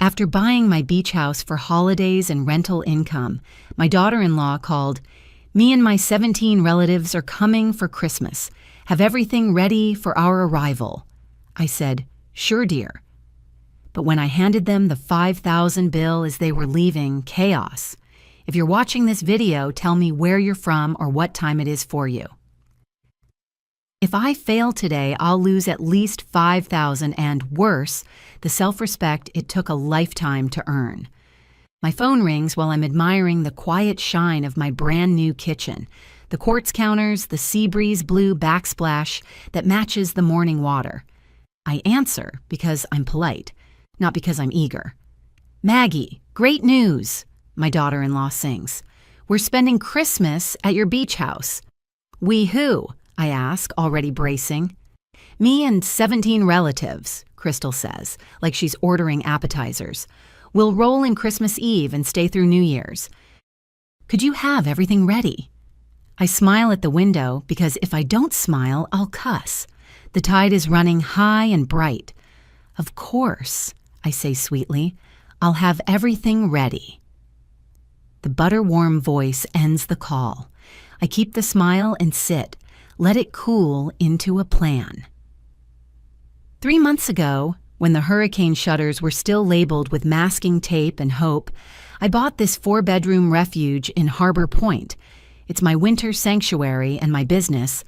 After buying my beach house for holidays and rental income, my daughter-in-law called, "Me and my 17 relatives are coming for Christmas. Have everything ready for our arrival." I said, "Sure, dear." But when I handed them the $5,000 bill as they were leaving, chaos. If you're watching this video, tell me where you're from or what time it is for you. If I fail today, I'll lose at least $5,000 and, worse, the self-respect it took a lifetime to earn. My phone rings while I'm admiring the quiet shine of my brand new kitchen, the quartz counters, the sea breeze blue backsplash that matches the morning water. I answer because I'm polite, not because I'm eager. "Maggie, great news," my daughter-in-law sings. "We're spending Christmas at your beach house." "We who?" I ask, already bracing. "Me and 17 relatives," Crystal says, like she's ordering appetizers. "We'll roll in Christmas Eve and stay through New Year's. Could you have everything ready?" I smile at the window because if I don't smile, I'll cuss. The tide is running high and bright. "Of course," I say sweetly, "I'll have everything ready." The butter-warm voice ends the call. I keep the smile and sit, let it cool into a plan. 3 months ago, when the hurricane shutters were still labeled with masking tape and hope, I bought this 4-bedroom refuge in Harbor Point. It's my winter sanctuary and my business.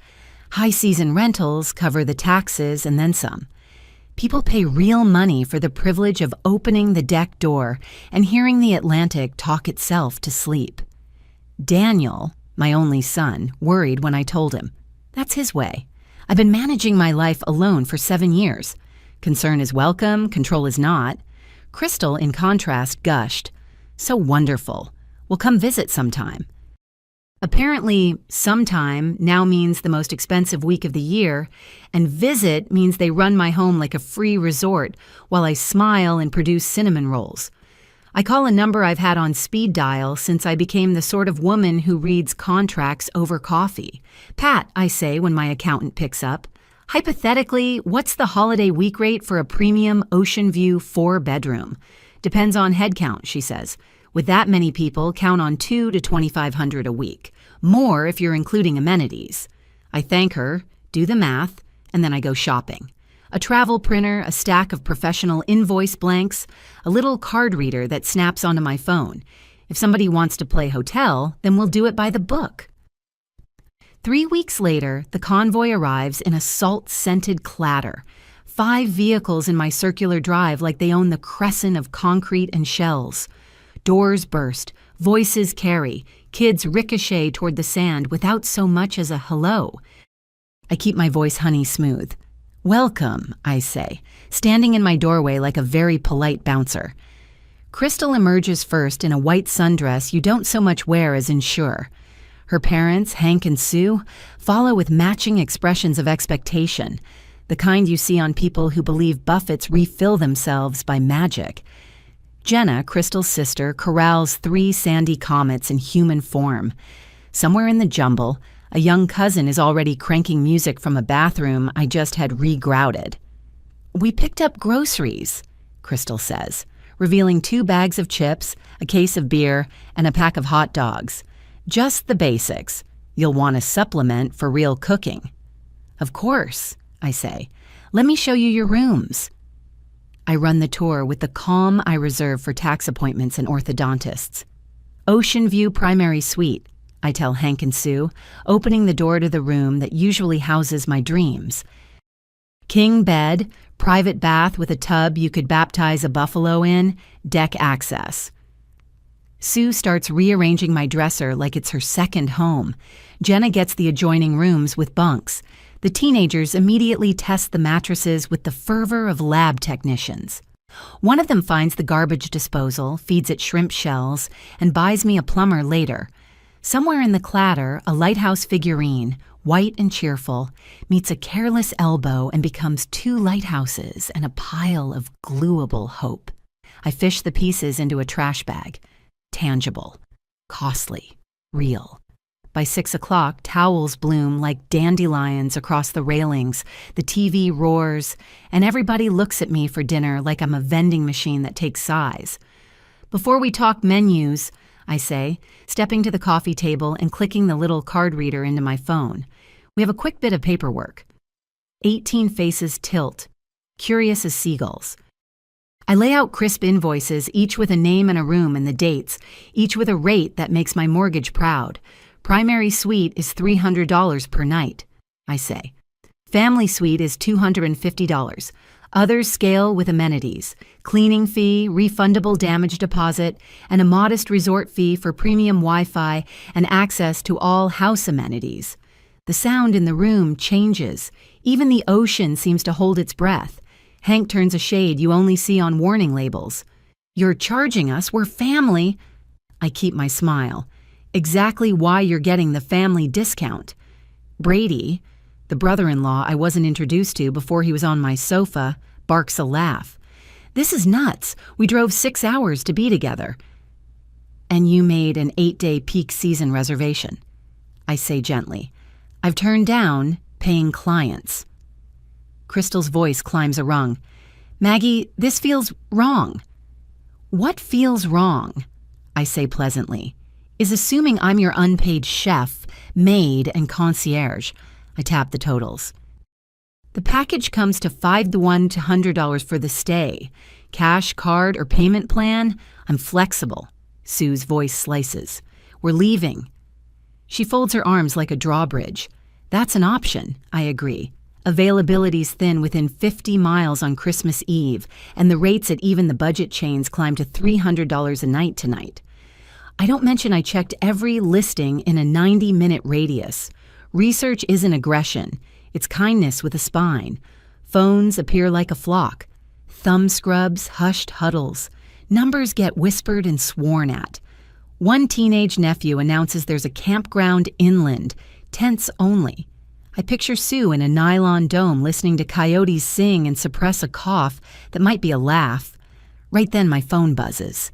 High-season rentals cover the taxes and then some. People pay real money for the privilege of opening the deck door and hearing the Atlantic talk itself to sleep. Daniel, my only son, worried when I told him. That's his way. I've been managing my life alone for 7 years. Concern is welcome, control is not. Crystal, in contrast, gushed. "So wonderful. We'll come visit sometime." Apparently, sometime now means the most expensive week of the year, and visit means they run my home like a free resort while I smile and produce cinnamon rolls. I call a number I've had on speed dial since I became the sort of woman who reads contracts over coffee. "Pat," I say when my accountant picks up, "hypothetically, what's the holiday week rate for a premium ocean view 4-bedroom? "Depends on head count," she says. "With that many people, count on $200 to $2,500 a week. More if you're including amenities." I thank her, do the math, and then I go shopping. A travel printer, a stack of professional invoice blanks, a little card reader that snaps onto my phone. If somebody wants to play hotel, then we'll do it by the book. 3 weeks later, the convoy arrives in a salt-scented clatter. 5 vehicles in my circular drive like they own the crescent of concrete and shells. Doors burst, voices carry, kids ricochet toward the sand without so much as a hello. I keep my voice honey smooth. "Welcome," I say, standing in my doorway like a very polite bouncer. Crystal emerges first in a white sundress you don't so much wear as ensure. Her parents, Hank and Sue, follow with matching expressions of expectation, the kind you see on people who believe buffets refill themselves by magic. Jenna, Crystal's sister, corrals 3 sandy comets in human form. Somewhere in the jumble, a young cousin is already cranking music from a bathroom I just had re-grouted. "We picked up groceries," Crystal says, revealing 2 bags of chips, a case of beer, and a pack of hot dogs. "Just the basics. You'll want a supplement for real cooking." "Of course," I say. "Let me show you your rooms." I run the tour with the calm I reserve for tax appointments and orthodontists. "Ocean View Primary Suite," I tell Hank and Sue, opening the door to the room that usually houses my dreams. King bed, private bath with a tub you could baptize a buffalo in, deck access. Sue starts rearranging my dresser like it's her second home. Jenna gets the adjoining rooms with bunks. The teenagers immediately test the mattresses with the fervor of lab technicians. One of them finds the garbage disposal, feeds it shrimp shells, and buys me a plumber later. Somewhere in the clatter, a lighthouse figurine, white and cheerful, meets a careless elbow and becomes 2 lighthouses and a pile of gluable hope. I fish the pieces into a trash bag. Tangible, costly, real. By 6 o'clock, towels bloom like dandelions across the railings, the TV roars, and everybody looks at me for dinner like I'm a vending machine that takes size. Before we talk menus, I say, stepping to the coffee table and clicking the little card reader into my phone, we have a quick bit of paperwork. 18 faces tilt, curious as seagulls. I lay out crisp invoices, each with a name and a room and the dates, each with a rate that makes my mortgage proud. Primary suite is $300 per night, I say. Family suite is $250. Others scale with amenities, cleaning fee, refundable damage deposit, and a modest resort fee for premium Wi-Fi and access to all house amenities. The sound in the room changes. Even the ocean seems to hold its breath. Hank turns a shade you only see on warning labels. You're charging us, we're family. I keep my smile. Exactly why you're getting the family discount. Brady, the brother-in-law I wasn't introduced to before he was on my sofa, barks a laugh. This is nuts. We drove 6 hours to be together. And you made an 8-day peak season reservation. I say gently. I've turned down paying clients. Crystal's voice climbs a rung. Maggie, this feels wrong. What feels wrong, I say pleasantly, is assuming I'm your unpaid chef, maid, and concierge. I tap the totals. The package comes to $5 to $100 for the stay. Cash, card, or payment plan? I'm flexible. Sue's voice slices. We're leaving. She folds her arms like a drawbridge. That's an option, I agree. Availability's thin within 50 miles on Christmas Eve, and the rates at even the budget chains climb to $300 a night tonight. I don't mention I checked every listing in a 90-minute radius. Research isn't aggression. It's kindness with a spine. Phones appear like a flock. Thumb scrubs, hushed huddles. Numbers get whispered and sworn at. One teenage nephew announces there's a campground inland, tents only. I picture Sue in a nylon dome listening to coyotes sing and suppress a cough that might be a laugh. Right then my phone buzzes.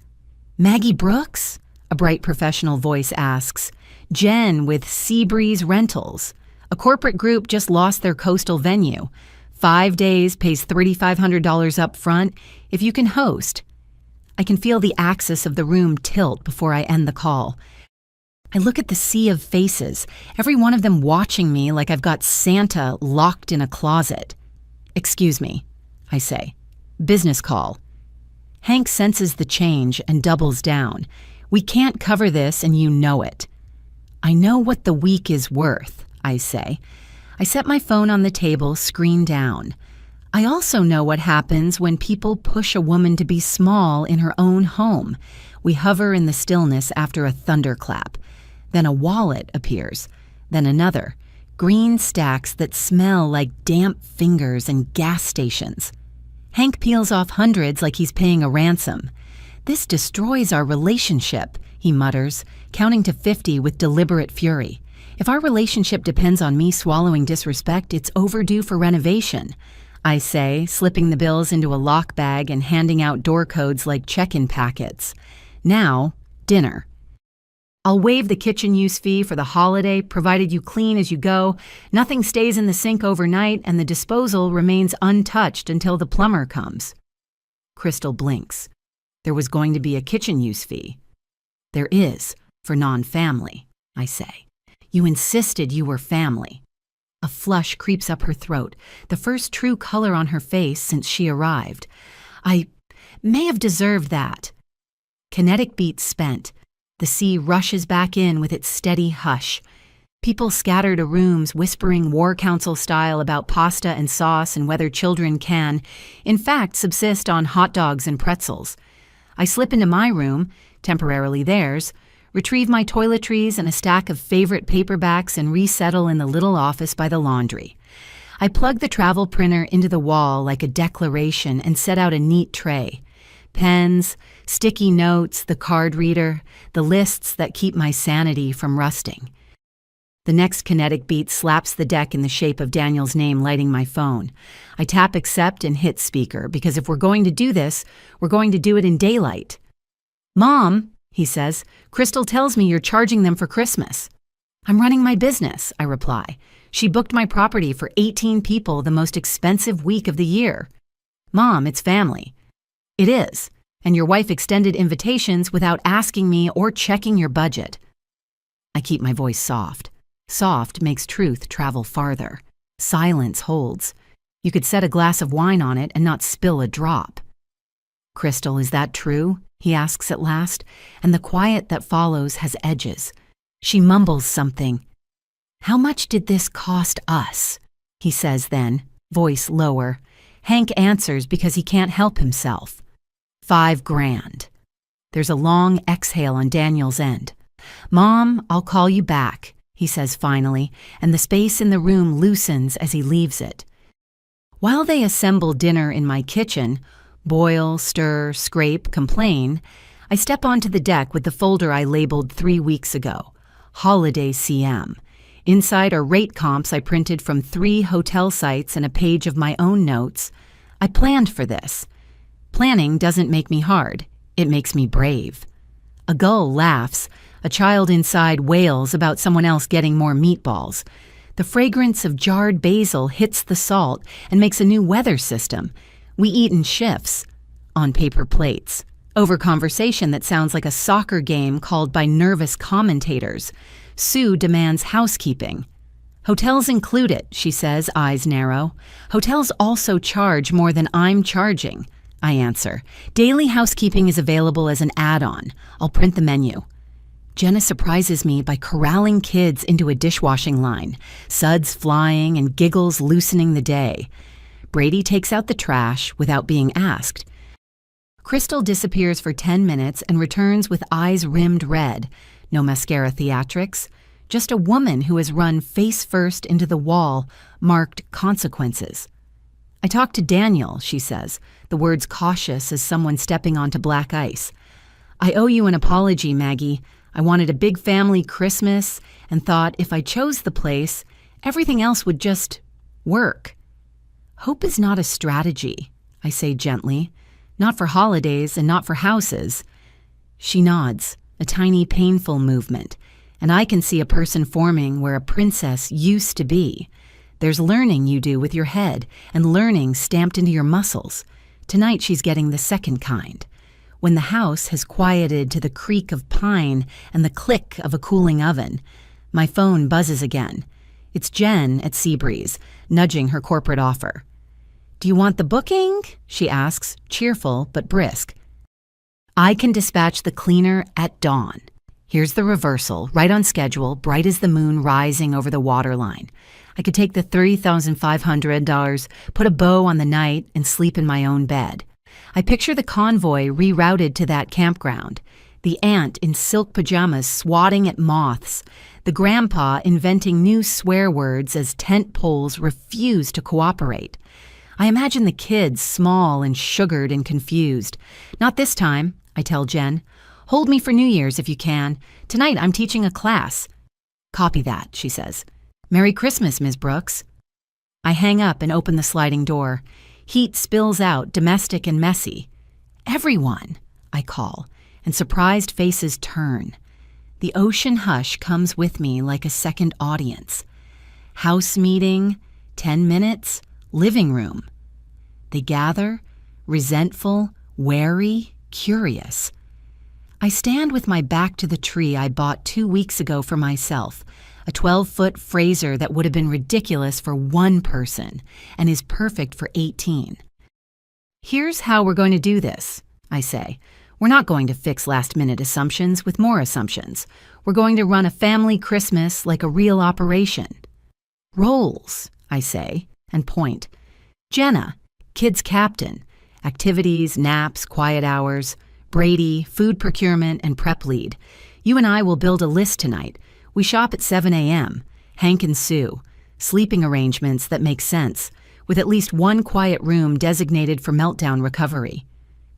Maggie Brooks? A bright professional voice asks. Jen with Seabreeze Rentals. A corporate group just lost their coastal venue. 5 days, pays $3,500 up front. If you can host. I can feel the axis of the room tilt before I end the call. I look at the sea of faces, every one of them watching me like I've got Santa locked in a closet. Excuse me, I say. Business call. Hank senses the change and doubles down. We can't cover this and you know it. I know what the week is worth, I say. I set my phone on the table, screen down. I also know what happens when people push a woman to be small in her own home. We hover in the stillness after a thunderclap. Then a wallet appears, then another, green stacks that smell like damp fingers and gas stations. Hank peels off hundreds like he's paying a ransom. This destroys our relationship, he mutters, counting to 50 with deliberate fury. If our relationship depends on me swallowing disrespect, it's overdue for renovation, I say, slipping the bills into a lock bag and handing out door codes like check-in packets. Now, dinner. I'll waive the kitchen use fee for the holiday, provided you clean as you go, nothing stays in the sink overnight, and the disposal remains untouched until the plumber comes. Crystal blinks. There was going to be a kitchen use fee. There is, for non-family, I say. You insisted you were family. A flush creeps up her throat, the first true color on her face since she arrived. I may have deserved that. Kinetic beat spent. The sea rushes back in with its steady hush. People scatter to rooms, whispering war council style about pasta and sauce and whether children can, in fact, subsist on hot dogs and pretzels. I slip into my room, temporarily theirs, retrieve my toiletries and a stack of favorite paperbacks and resettle in the little office by the laundry. I plug the travel printer into the wall like a declaration and set out a neat tray. Pens, sticky notes, the card reader, the lists that keep my sanity from rusting. The next kinetic beat slaps the deck in the shape of Daniel's name, lighting my phone. I tap accept and hit speaker, because if we're going to do this, we're going to do it in daylight. Mom, he says, Crystal tells me you're charging them for Christmas. I'm running my business, I reply. She booked my property for 18 people the most expensive week of the year. Mom, it's family. It is, and your wife extended invitations without asking me or checking your budget. I keep my voice soft. Soft makes truth travel farther. Silence holds. You could set a glass of wine on it and not spill a drop. Crystal, is that true? He asks at last, and the quiet that follows has edges. She mumbles something. How much did this cost us? He says then, voice lower. Hank answers because he can't help himself. $5,000. There's a long exhale on Daniel's end. Mom, I'll call you back, he says finally, and the space in the room loosens as he leaves it. While they assemble dinner in my kitchen, boil, stir, scrape, complain, I step onto the deck with the folder I labeled 3 weeks ago, Holiday CM. Inside are rate comps I printed from 3 hotel sites and a page of my own notes. I planned for this. Planning doesn't make me hard. It makes me brave. A gull laughs. A child inside wails about someone else getting more meatballs. The fragrance of jarred basil hits the salt and makes a new weather system. We eat in shifts, on paper plates, over conversation that sounds like a soccer game called by nervous commentators. Sue demands housekeeping. Hotels include it, she says, eyes narrow. Hotels also charge more than I'm charging, I answer. Daily housekeeping is available as an add-on. I'll print the menu. Jenna surprises me by corralling kids into a dishwashing line, suds flying and giggles loosening the day. Brady takes out the trash without being asked. Crystal disappears for 10 minutes and returns with eyes rimmed red. No mascara theatrics, just a woman who has run face first into the wall, marked consequences. I talked to Daniel, she says, the words cautious as someone stepping onto black ice. I owe you an apology, Maggie. I wanted a big family Christmas and thought if I chose the place, everything else would just work. Hope is not a strategy, I say gently. Not for holidays and not for houses. She nods, a tiny painful movement, and I can see a person forming where a princess used to be. There's learning you do with your head and learning stamped into your muscles. Tonight she's getting the second kind. When the house has quieted to the creak of pine and the click of a cooling oven, my phone buzzes again. It's Jen at Seabreeze, nudging her corporate offer. Do you want the booking? She asks, cheerful but brisk. I can dispatch the cleaner at dawn. Here's the reversal, right on schedule, bright as the moon rising over the waterline. I could take the $30,500, put a bow on the night, and sleep in my own bed. I picture the convoy rerouted to that campground, the aunt in silk pajamas swatting at moths, the grandpa inventing new swear words as tent poles refuse to cooperate. I imagine the kids small and sugared and confused. Not this time, I tell Jen. Hold me for New Year's if you can. Tonight I'm teaching a class. Copy that, she says. Merry Christmas, Ms. Brooks. I hang up and open the sliding door. Heat spills out, domestic and messy. Everyone, I call, and surprised faces turn. The ocean hush comes with me like a second audience. House meeting, 10 minutes, living room. They gather, resentful, wary, curious. I stand with my back to the tree I bought 2 weeks ago for myself, a 12-foot Fraser that would have been ridiculous for one person and is perfect for 18. Here's how we're going to do this, I say. We're not going to fix last-minute assumptions with more assumptions. We're going to run a family Christmas like a real operation. Roles, I say, and point. Jenna, kids captain, activities, naps, quiet hours. Brady, food procurement and prep lead. You and I will build a list tonight. We shop at 7 a.m. Hank and Sue. Sleeping arrangements that make sense, with at least one quiet room designated for meltdown recovery.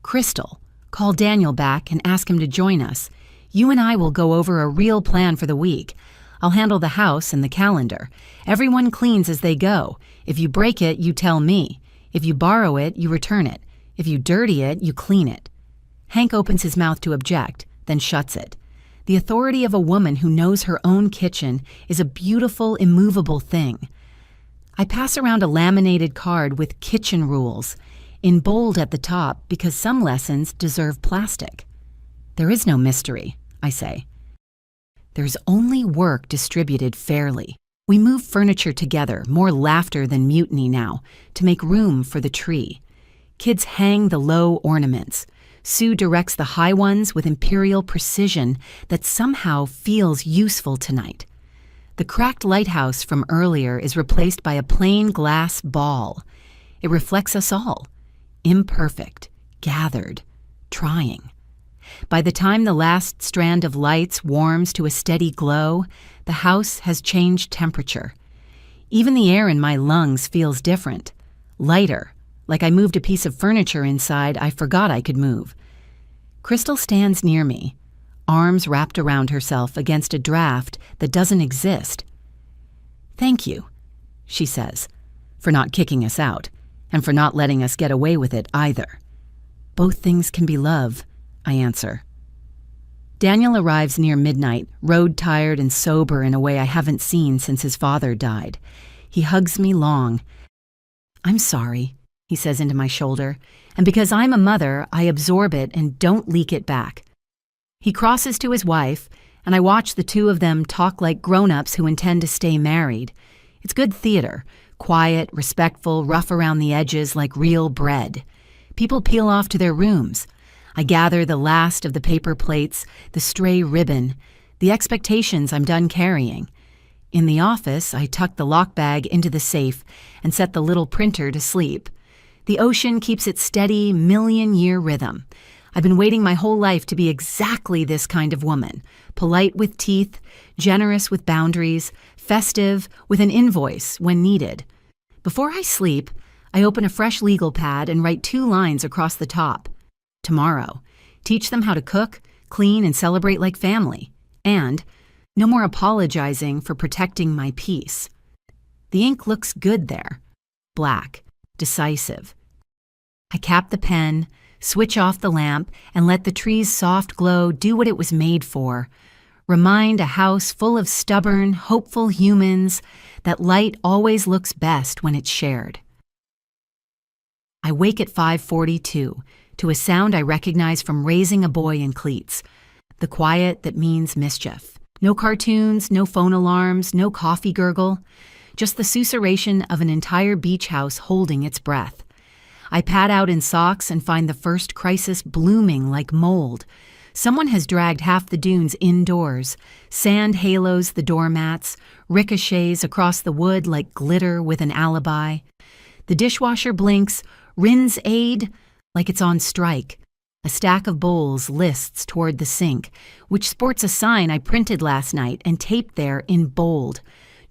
Crystal, call Daniel back and ask him to join us. You and I will go over a real plan for the week. I'll handle the house and the calendar. Everyone cleans as they go. If you break it, you tell me. If you borrow it, you return it. If you dirty it, you clean it. Hank opens his mouth to object, then shuts it. The authority of a woman who knows her own kitchen is a beautiful, immovable thing. I pass around a laminated card with kitchen rules, in bold at the top because some lessons deserve plastic. There is no mystery, I say. There's only work distributed fairly. We move furniture together, more laughter than mutiny now, to make room for the tree. Kids hang the low ornaments. Sue directs the high ones with imperial precision that somehow feels useful tonight. The cracked lighthouse from earlier is replaced by a plain glass ball. It reflects us all, imperfect, gathered, trying. By the time the last strand of lights warms to a steady glow, the house has changed temperature. Even the air in my lungs feels different, lighter, like I moved a piece of furniture inside I forgot I could move. Crystal stands near me, arms wrapped around herself against a draft that doesn't exist. "Thank you," she says, "for not kicking us out, and for not letting us get away with it either." "Both things can be love," I answer. Daniel arrives near midnight, road-tired and sober in a way I haven't seen since his father died. He hugs me long. "I'm sorry," he says into my shoulder, "and because I'm a mother, I absorb it and don't leak it back." He crosses to his wife, and I watch the two of them talk like grown-ups who intend to stay married. It's good theater, quiet, respectful, rough around the edges like real bread. People peel off to their rooms. I gather the last of the paper plates, the stray ribbon, the expectations I'm done carrying. In the office, I tuck the lock bag into the safe and set the little printer to sleep. The ocean keeps its steady, million-year rhythm. I've been waiting my whole life to be exactly this kind of woman, polite with teeth, generous with boundaries, festive with an invoice when needed. Before I sleep, I open a fresh legal pad and write 2 lines across the top. Tomorrow, teach them how to cook, clean, and celebrate like family. And no more apologizing for protecting my peace. The ink looks good there. Black, decisive. I cap the pen, switch off the lamp, and let the tree's soft glow do what it was made for. Remind a house full of stubborn, hopeful humans that light always looks best when it's shared. I wake at 5:42 to a sound I recognize from raising a boy in cleats, the quiet that means mischief. No cartoons, no phone alarms, no coffee gurgle, just the susurration of an entire beach house holding its breath. I pad out in socks and find the first crisis blooming like mold. Someone has dragged half the dunes indoors. Sand halos the doormats, ricochets across the wood like glitter with an alibi. The dishwasher blinks, rinse aid, like it's on strike. A stack of bowls lists toward the sink, which sports a sign I printed last night and taped there in bold.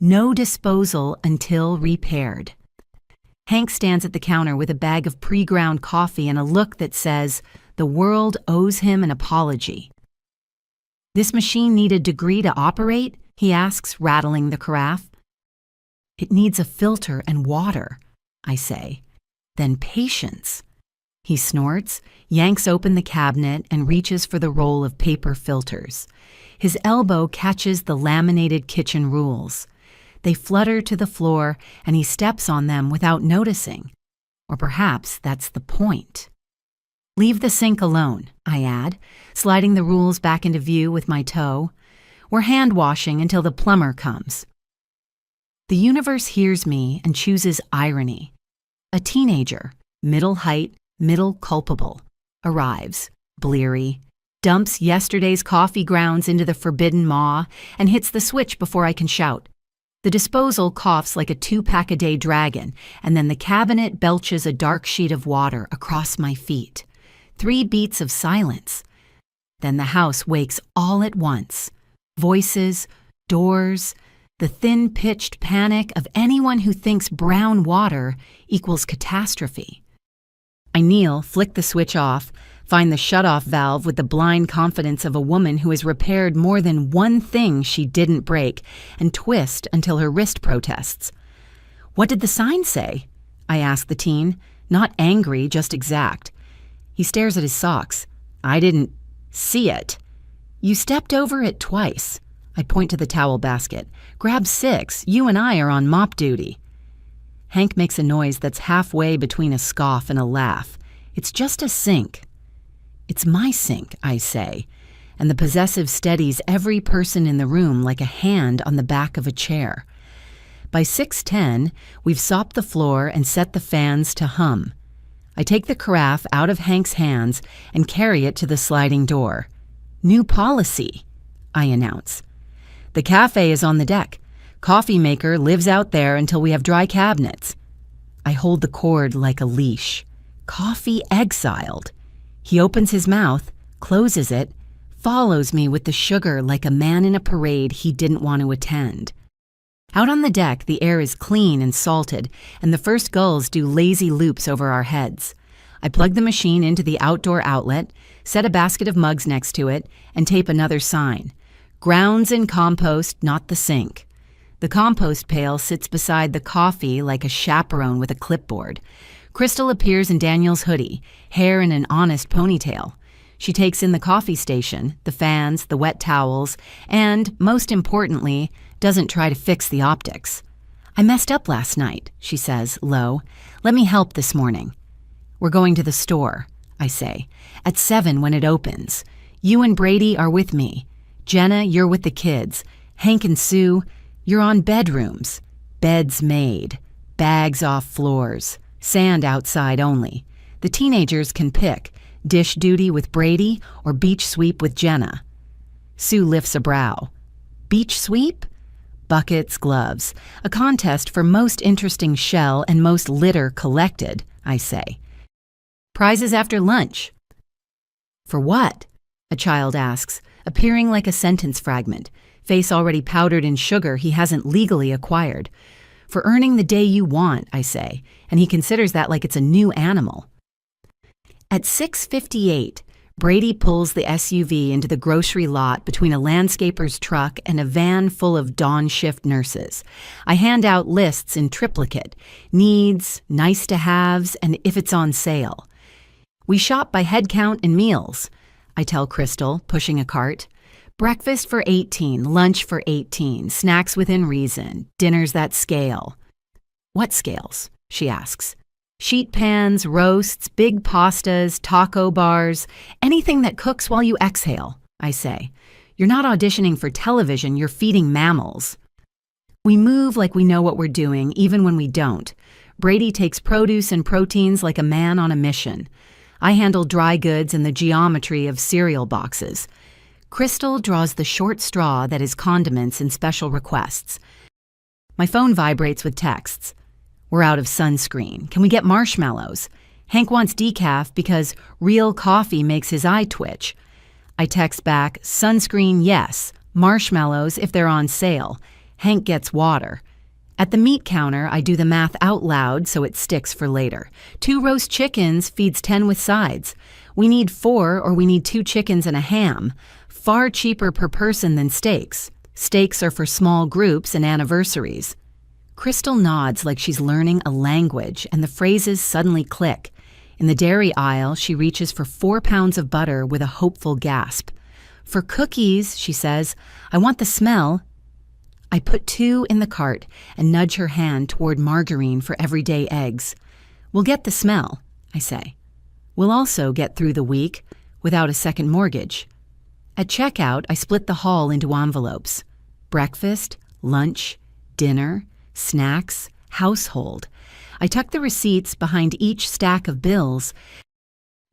No disposal until repaired. Hank stands at the counter with a bag of pre-ground coffee and a look that says, the world owes him an apology. "This machine need a degree to operate?" he asks, rattling the carafe. "It needs a filter and water," I say. "Then patience." He snorts, yanks open the cabinet, and reaches for the roll of paper filters. His elbow catches the laminated kitchen rules. They flutter to the floor, and he steps on them without noticing. Or perhaps that's the point. "Leave the sink alone," I add, sliding the rules back into view with my toe. "We're hand-washing until the plumber comes." The universe hears me and chooses irony. A teenager, middle height, middle culpable, arrives, bleary, dumps yesterday's coffee grounds into the forbidden maw, and hits the switch before I can shout. The disposal coughs like a 2-pack-a-day dragon, and then the cabinet belches a dark sheet of water across my feet. 3 beats of silence. Then the house wakes all at once. Voices, doors, the thin-pitched panic of anyone who thinks brown water equals catastrophe. I kneel, flick the switch off, find the shut-off valve with the blind confidence of a woman who has repaired more than one thing she didn't break, and twist until her wrist protests. "What did the sign say?" I ask the teen, not angry, just exact. He stares at his socks. "I didn't see it." You stepped over it twice. I point to the towel basket. Grab 6. You and I are on mop duty. Hank makes a noise that's halfway between a scoff and a laugh. It's just a sink. It's my sink, I say, and the possessive steadies every person in the room like a hand on the back of a chair. By 6:10, we've sopped the floor and set the fans to hum. I take the carafe out of Hank's hands and carry it to the sliding door. New policy, I announce. The cafe is on the deck. Coffee maker lives out there until we have dry cabinets. I hold the cord like a leash. Coffee exiled. He opens his mouth, closes it, follows me with the sugar like a man in a parade he didn't want to attend. Out on the deck, the air is clean and salted, and the first gulls do lazy loops over our heads. I plug the machine into the outdoor outlet, set a basket of mugs next to it, and tape another sign. Grounds and compost, not the sink. The compost pail sits beside the coffee like a chaperone with a clipboard. Crystal appears in Daniel's hoodie, hair in an honest ponytail. She takes in the coffee station, the fans, the wet towels, and, most importantly, doesn't try to fix the optics. I messed up last night, she says, low. Let me help this morning. We're going to the store, I say, at 7 when it opens. You and Brady are with me. Jenna, you're with the kids. Hank and Sue, you're on bedrooms. Beds made. Bags off floors. Sand outside only. The teenagers can pick dish duty with Brady or beach sweep with Jenna. Sue lifts a brow. Beach sweep? Buckets, gloves. A contest for most interesting shell and most litter collected, I say. Prizes after lunch. For what? A child asks, appearing like a sentence fragment, face already powdered in sugar he hasn't legally acquired. For earning the day you want, I say, and he considers that like it's a new animal. At 6:58, Brady pulls the SUV into the grocery lot between a landscaper's truck and a van full of dawn shift nurses. I hand out lists in triplicate, needs, nice to haves, and if it's on sale. We shop by head count and meals, I tell Crystal, pushing a cart. Breakfast for 18, lunch for 18, snacks within reason, dinners that scale. What scales? She asks. Sheet pans, roasts, big pastas, taco bars, anything that cooks while you exhale, I say. You're not auditioning for television, you're feeding mammals. We move like we know what we're doing, even when we don't. Brady takes produce and proteins like a man on a mission. I handle dry goods and the geometry of cereal boxes. Crystal draws the short straw that is condiments and special requests. My phone vibrates with texts. We're out of sunscreen. Can we get marshmallows? Hank wants decaf because real coffee makes his eye twitch. I text back, sunscreen, yes. Marshmallows if they're on sale. Hank gets water. At the meat counter, I do the math out loud so it sticks for later. 2 roast chickens feeds 10 with sides. We need 4 or we need 2 chickens and a ham. Far cheaper per person than steaks. Steaks are for small groups and anniversaries. Crystal nods like she's learning a language, and the phrases suddenly click. In the dairy aisle, she reaches for 4 pounds of butter with a hopeful gasp. For cookies, she says, I want the smell. I put 2 in the cart and nudge her hand toward margarine for everyday eggs. We'll get the smell, I say. We'll also get through the week without a second mortgage. At checkout, I split the haul into envelopes. Breakfast, lunch, dinner, snacks, household. I tuck the receipts behind each stack of bills.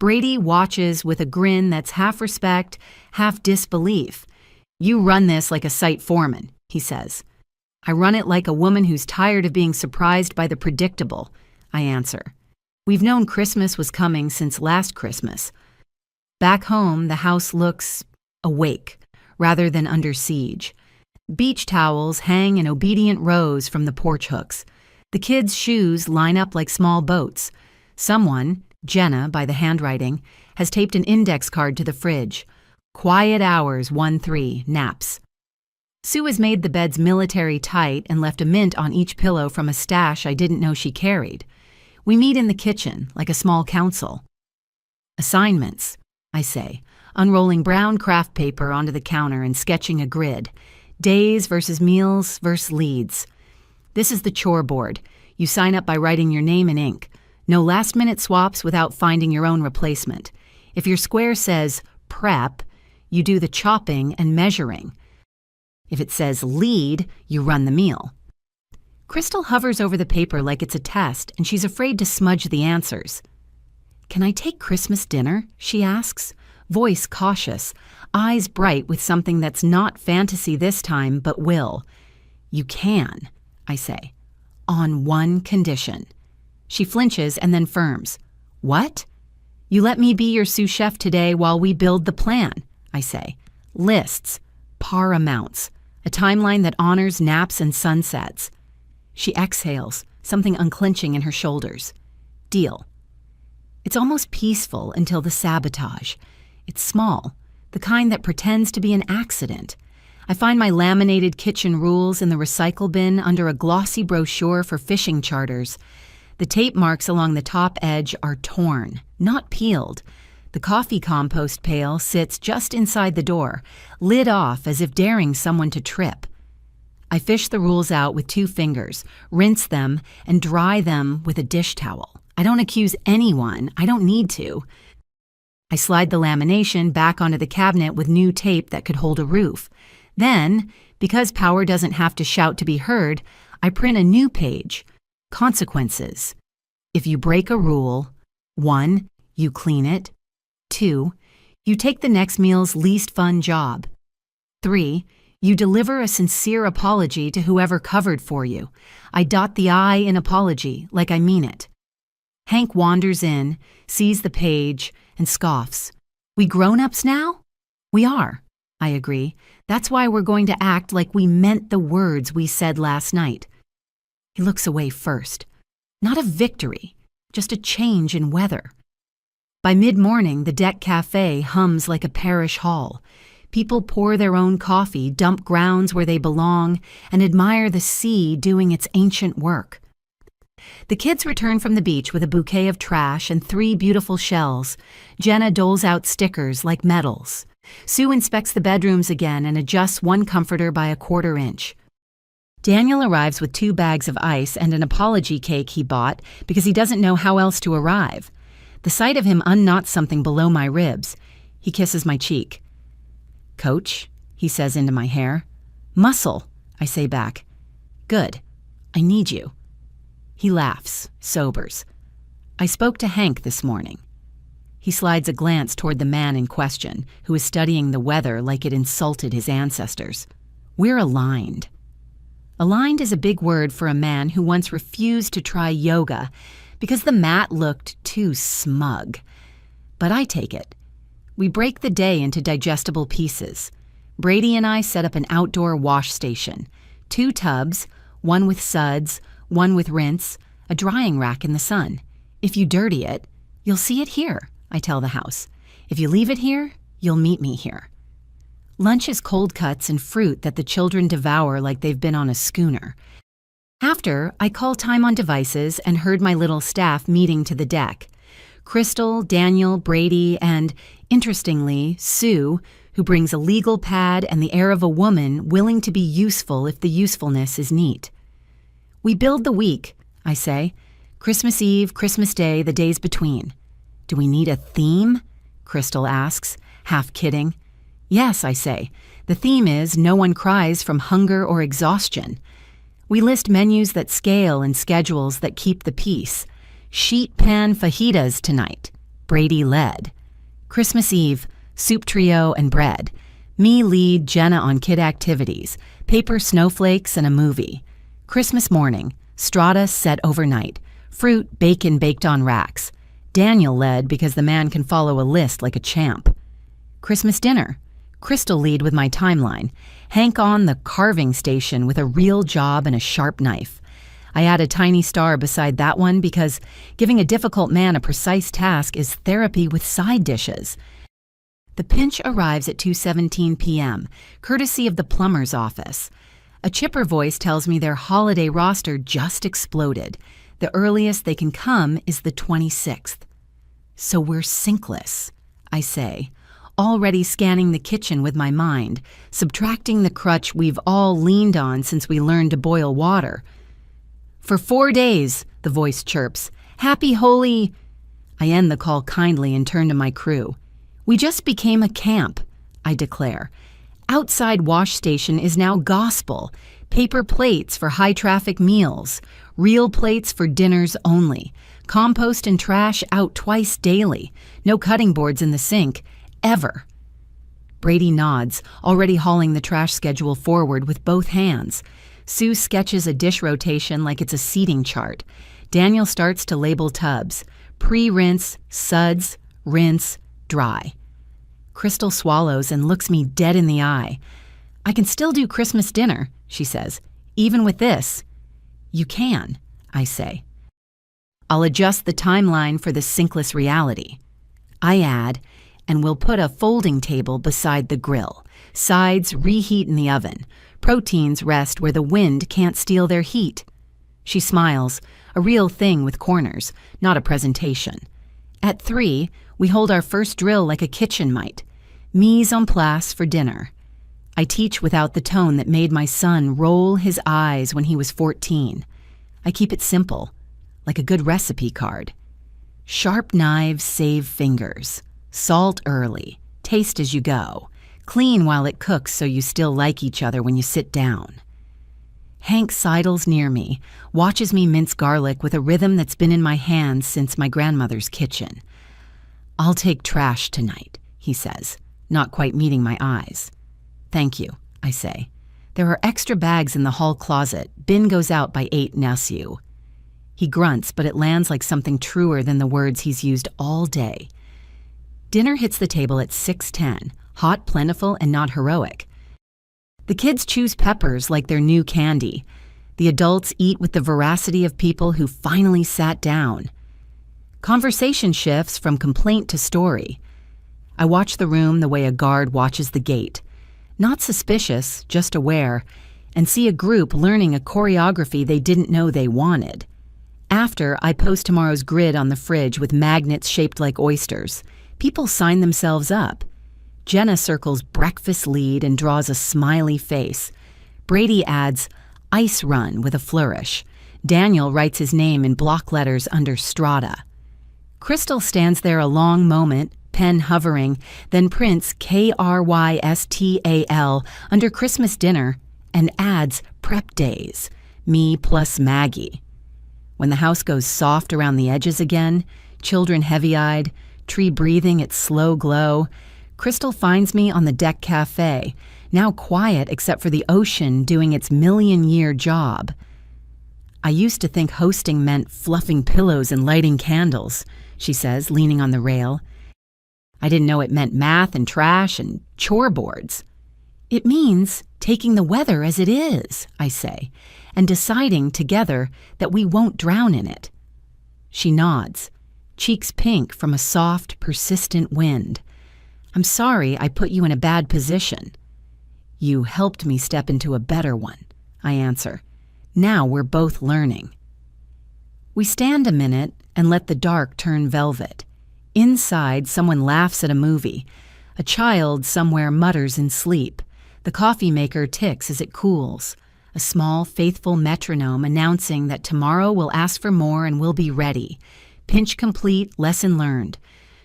Brady watches with a grin that's half respect, half disbelief. You run this like a site foreman, he says. I run it like a woman who's tired of being surprised by the predictable, I answer. We've known Christmas was coming since last Christmas. Back home, the house looks awake rather than under siege. Beach towels hang in obedient rows from the porch hooks. The kids' shoes line up like small boats. Someone, Jenna by the handwriting, has taped an index card to the fridge. Quiet hours 1-3, naps. Sue has made the beds military tight and left a mint on each pillow from a stash I didn't know she carried. We meet in the kitchen, like a small council. Assignments, I say. unrolling brown craft paper onto the counter and sketching a grid. Days versus meals versus leads. This is the chore board. You sign up by writing your name in ink. No last-minute swaps without finding your own replacement. If your square says prep, you do the chopping and measuring. If it says lead, you run the meal. Crystal hovers over the paper like it's a test, and she's afraid to smudge the answers. "Can I take Christmas dinner?" she asks, voice cautious, eyes bright with something that's not fantasy this time but will. "You can," I say, "on one condition." She flinches and then firms. "What?" "You let me be your sous chef today while we build the plan," I say. "Lists, par amounts, a timeline that honors naps and sunsets." She exhales, something unclenching in her shoulders. "Deal." It's almost peaceful until the sabotage. It's small, the kind that pretends to be an accident. I find my laminated kitchen rules in the recycle bin under a glossy brochure for fishing charters. The tape marks along the top edge are torn, not peeled. The coffee compost pail sits just inside the door, lid off as if daring someone to trip. I fish the rules out with 2 fingers, rinse them, and dry them with a dish towel. I don't accuse anyone. I don't need to. I slide the lamination back onto the cabinet with new tape that could hold a roof. Then, because power doesn't have to shout to be heard, I print a new page. Consequences. If you break a rule, 1, you clean it. 2, you take the next meal's least fun job. 3, you deliver a sincere apology to whoever covered for you. I dot the I in apology, like I mean it. Hank wanders in, sees the page, and scoffs. "We grown-ups now?" "We are," I agree. "That's why we're going to act like we meant the words we said last night." He looks away first. Not a victory, just a change in weather. By mid-morning, the deck cafe hums like a parish hall. People pour their own coffee, dump grounds where they belong, and admire the sea doing its ancient work. The kids return from the beach with a bouquet of trash and 3 beautiful shells. Jenna doles out stickers like medals. Sue inspects the bedrooms again and adjusts one comforter by a 1/4 inch. Daniel arrives with 2 bags of ice and an apology cake he bought because he doesn't know how else to arrive. The sight of him unknots something below my ribs. He kisses my cheek. "Coach," he says into my hair. "Muscle," I say back. "Good. I need you." He laughs, sobers. "I spoke to Hank this morning." He slides a glance toward the man in question, who is studying the weather like it insulted his ancestors. "We're aligned." Aligned is a big word for a man who once refused to try yoga because the mat looked too smug. But I take it. We break the day into digestible pieces. Brady and I set up an outdoor wash station. 2 tubs, one with suds, one with rinse, a drying rack in the sun. If you dirty it, you'll see it here, I tell the house. If you leave it here, you'll meet me here. Lunch is cold cuts and fruit that the children devour like they've been on a schooner. After, I call time on devices and herd my little staff meeting to the deck. Crystal, Daniel, Brady, and, interestingly, Sue, who brings a legal pad and the air of a woman willing to be useful if the usefulness is neat. We build the week, I say. Christmas Eve, Christmas Day, the days between. Do we need a theme? Crystal asks, half kidding. Yes, I say. The theme is no one cries from hunger or exhaustion. We list menus that scale and schedules that keep the peace. Sheet pan fajitas tonight. Brady led. Christmas Eve, soup trio and bread. Me lead Jenna on kid activities, paper snowflakes and a movie. Christmas morning, strata set overnight. Fruit, bacon baked on racks. Daniel led because the man can follow a list like a champ. Christmas dinner. Crystal lead with my timeline. Hank on the carving station with a real job and a sharp knife. I add a tiny star beside that one because giving a difficult man a precise task is therapy with side dishes. The pinch arrives at 2:17 p.m., courtesy of the plumber's office. A chipper voice tells me their holiday roster just exploded. The earliest they can come is the 26th. So we're sinkless, I say. already scanning the kitchen with my mind, subtracting the crutch we've all leaned on since we learned to boil water. "For 4 days," the voice chirps. "Happy holy—" I end the call kindly and turn to my crew. "We just became a camp," I declare. "Outside wash station is now gospel. Paper plates for high-traffic meals. Real plates for dinners only. Compost and trash out twice daily. No cutting boards in the sink. Ever." Brady nods, already hauling the trash schedule forward with both hands. Sue sketches a dish rotation like it's a seating chart. Daniel starts to label tubs. Pre-rinse, suds, rinse, dry. Crystal swallows and looks me dead in the eye. "I can still do Christmas dinner," she says, "even with this." "You can," I say. "I'll adjust the timeline for the sinkless reality." I add, "and we'll put a folding table beside the grill. Sides reheat in the oven. Proteins rest where the wind can't steal their heat." She smiles, a real thing with corners, not a presentation. At 3, we hold our first drill like a kitchen might. Mise en place for dinner. I teach without the tone that made my son roll his eyes when he was 14. I keep it simple, like a good recipe card. Sharp knives save fingers. Salt early. Taste as you go. Clean while it cooks so you still like each other when you sit down. Hank sidles near me, watches me mince garlic with a rhythm that's been in my hands since my grandmother's kitchen. "I'll take trash tonight," he says, not quite meeting my eyes. "Thank you," I say. "There are extra bags in the hall closet. Bin goes out by 8 NSU." He grunts, but it lands like something truer than the words he's used all day. Dinner hits the table at 6:10, hot, plentiful, and not heroic. The kids choose peppers like their new candy. The adults eat with the voracity of people who finally sat down. Conversation shifts from complaint to story. I watch the room the way a guard watches the gate. Not suspicious, just aware, and see a group learning a choreography they didn't know they wanted. After, I post tomorrow's grid on the fridge with magnets shaped like oysters. People sign themselves up. Jenna circles breakfast lead and draws a smiley face. Brady adds ice run with a flourish. Daniel writes his name in block letters under strata. Crystal stands there a long moment, pen hovering, then prints KRYSTAL under Christmas dinner and adds prep days, me plus Maggie. When the house goes soft around the edges again, children heavy-eyed, tree breathing its slow glow, Crystal finds me on the deck cafe, now quiet except for the ocean doing its million-year job. "I used to think hosting meant fluffing pillows and lighting candles," she says, leaning on the rail. "I didn't know it meant math and trash and chore boards." "It means taking the weather as it is," I say, "and deciding together that we won't drown in it." She nods, cheeks pink from a soft, persistent wind. "I'm sorry I put you in a bad position." "You helped me step into a better one," I answer. "Now we're both learning." We stand a minute and let the dark turn velvet. Inside, someone laughs at a movie. A child somewhere mutters in sleep. The coffee maker ticks as it cools. A small, faithful metronome announcing that tomorrow we'll ask for more and we'll be ready. Pinch complete, lesson learned.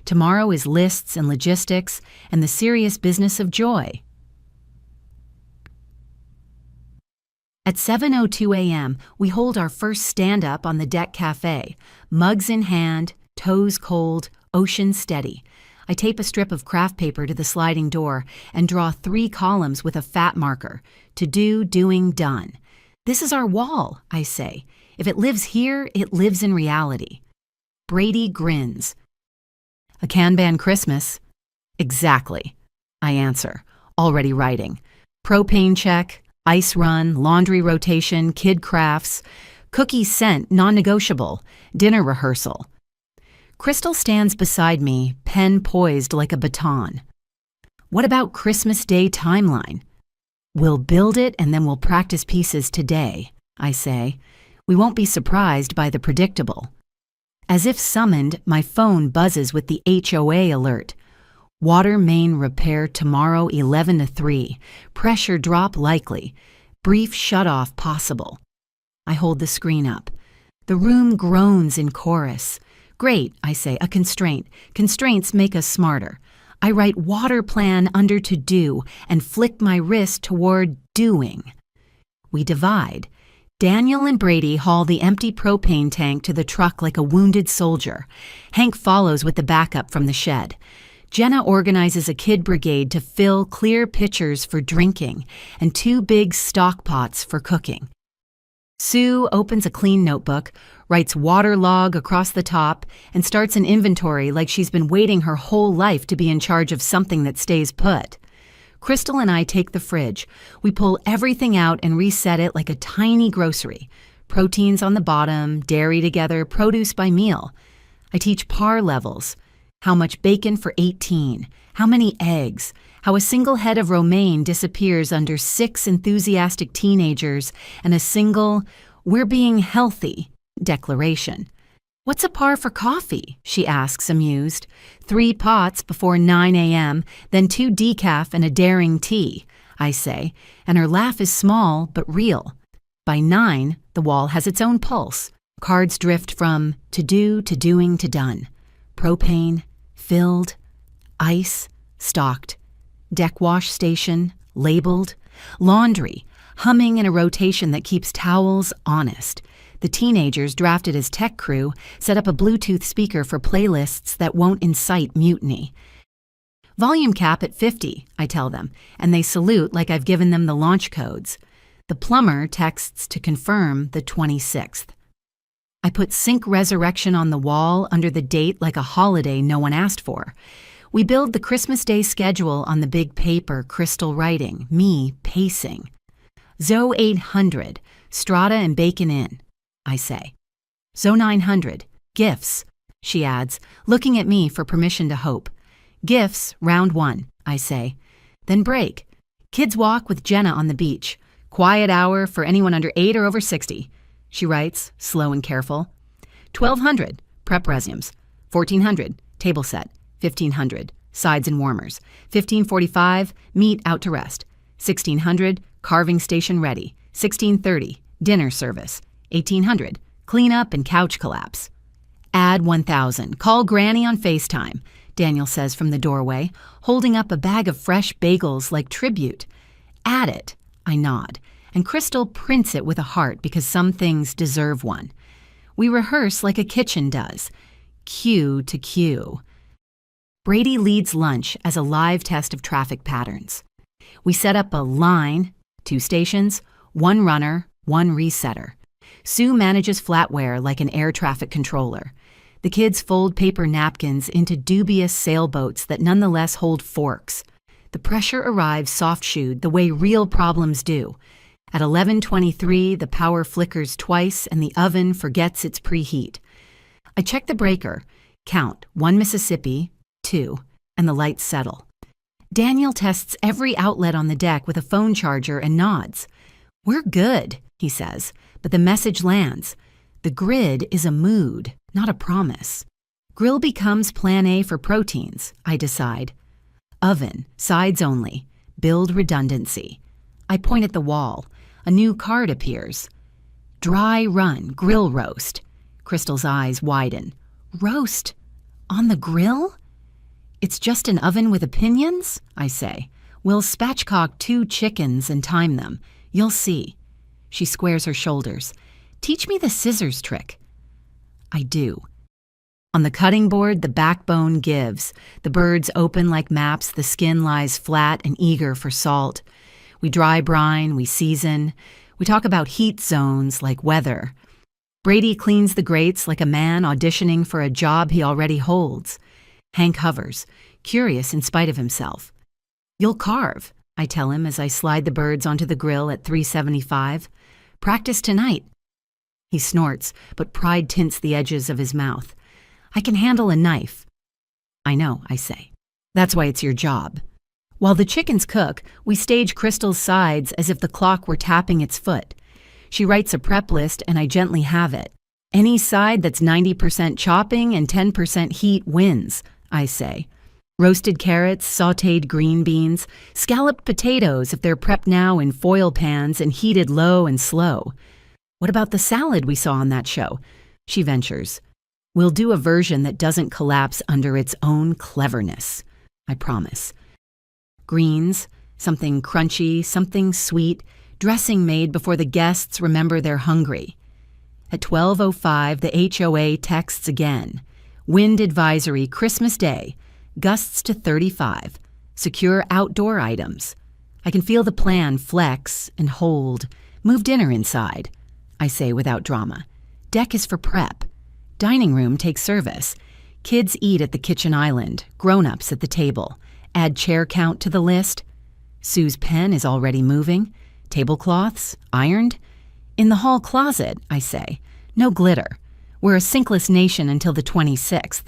Tomorrow is lists and logistics and the serious business of joy. At 7:02 a.m., we hold our first stand-up on the deck cafe, mugs in hand, toes cold, ocean steady. I tape a strip of craft paper to the sliding door and draw 3 columns with a fat marker. To do, doing, done. "This is our wall," I say. "If it lives here, it lives in reality." Brady grins. "A Kanban Christmas?" "Exactly," I answer, already writing. Propane check, ice run, laundry rotation, kid crafts, cookie scent non-negotiable, dinner rehearsal. Crystal stands beside me, pen poised like a baton. "What about Christmas Day timeline?" "We'll build it and then we'll practice pieces today," I say. "We won't be surprised by the predictable." As if summoned, my phone buzzes with the HOA alert. Water main repair tomorrow 11 to 3. Pressure drop likely. Brief shut-off possible. I hold the screen up. The room groans in chorus. Great, I say, a constraint. Constraints make us smarter. I write water plan under to do and flick my wrist toward doing. We divide. Daniel and Brady haul the empty propane tank to the truck like a wounded soldier. Hank follows with the backup from the shed. Jenna organizes a kid brigade to fill clear pitchers for drinking and 2 big stock pots for cooking. Sue opens a clean notebook, writes waterlog across the top, and starts an inventory like she's been waiting her whole life to be in charge of something that stays put. Crystal and I take the fridge. We pull everything out and reset it like a tiny grocery. Proteins on the bottom, dairy together, produce by meal. I teach par levels. How much bacon for 18? How many eggs? How a single head of romaine disappears under 6 enthusiastic teenagers and a single, "we're being healthy" declaration. What's a par for coffee? She asks, amused. 3 pots before 9 a.m., then 2 decaf and a daring tea, I say, and her laugh is small but real. By 9, the wall has its own pulse. Cards drift from to do to doing to done. Propane, filled, ice, stocked. Deck wash station, labeled. Laundry, humming in a rotation that keeps towels honest. The teenagers, drafted as tech crew, set up a Bluetooth speaker for playlists that won't incite mutiny. Volume cap at 50, I tell them, and they salute like I've given them the launch codes. The plumber texts to confirm the 26th. I put Sync Resurrection on the wall under the date like a holiday no one asked for. We build the Christmas Day schedule on the big paper, Crystal writing, me pacing. Zo 800, Strata and Bacon in, I say. Zo 900, gifts, she adds, looking at me for permission to hope. Gifts, round 1, I say. Then break. Kids walk with Jenna on the beach. Quiet hour for anyone under 8 or over 60. She writes, slow and careful. 1200, prep resumes. 1400, table set. 1500, sides and warmers. 1545, meat out to rest. 1600, carving station ready. 1630, dinner service. 1800, clean up and couch collapse. Add 1000, call Granny on FaceTime, Daniel says from the doorway, holding up a bag of fresh bagels like tribute. Add it, I nod, and Crystal prints it with a heart because some things deserve one. We rehearse like a kitchen does, cue to cue. Brady leads lunch as a live test of traffic patterns. We set up a line, 2 stations, 1 runner, 1 resetter. Sue manages flatware like an air traffic controller. The kids fold paper napkins into dubious sailboats that nonetheless hold forks. The pressure arrives soft-shoed the way real problems do. At 11:23, the power flickers twice and the oven forgets its preheat. I check the breaker, count 1 Mississippi, 2, and the lights settle. Daniel tests every outlet on the deck with a phone charger and nods. We're good, he says, but the message lands. The grid is a mood, not a promise. Grill becomes plan A for proteins, I decide. Oven, sides only, build redundancy. I point at the wall. A new card appears. Dry run, grill roast. Crystal's eyes widen. Roast? On the grill? It's just an oven with opinions, I say. We'll spatchcock 2 chickens and time them. You'll see. She squares her shoulders. Teach me the scissors trick. I do. On the cutting board, the backbone gives. The birds open like maps, the skin lies flat and eager for salt. We dry brine, we season. We talk about heat zones like weather. Brady cleans the grates like a man auditioning for a job he already holds. Hank hovers, curious in spite of himself. You'll carve, I tell him as I slide the birds onto the grill at 375. Practice tonight. He snorts, but pride tints the edges of his mouth. I can handle a knife. I know, I say. That's why it's your job. While the chickens cook, we stage Crystal's sides as if the clock were tapping its foot. She writes a prep list and I gently have it. Any side that's 90% chopping and 10% heat wins, I say. Roasted carrots, sautéed green beans, scalloped potatoes if they're prepped now in foil pans and heated low and slow. What about the salad we saw on that show? She ventures. We'll do a version that doesn't collapse under its own cleverness. I promise. Greens, something crunchy, something sweet, dressing made before the guests remember they're hungry. At 12:05, the HOA texts again. Wind advisory, Christmas Day. Gusts to 35. Secure outdoor items. I can feel the plan flex and hold. Move dinner inside, I say without drama. Deck is for prep. Dining room takes service. Kids eat at the kitchen island, grown-ups at the table. Add chair count to the list. Sue's pen is already moving. Tablecloths, ironed. In the hall closet, I say. No glitter. We're a sinkless nation until the 26th.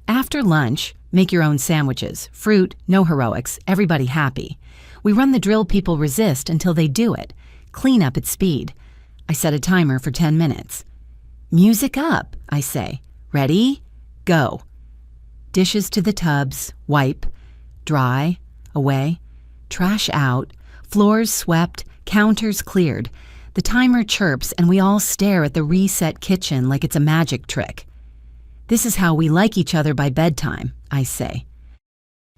After lunch, make your own sandwiches. Fruit, no heroics, everybody happy. We run the drill people resist until they do it. Clean up at speed. I set a timer for 10 minutes. Music up, I say. Ready? Go. Dishes to the tubs, wipe, dry, away, trash out, floors swept, counters cleared. The timer chirps and we all stare at the reset kitchen like it's a magic trick. This is how we like each other by bedtime, I say.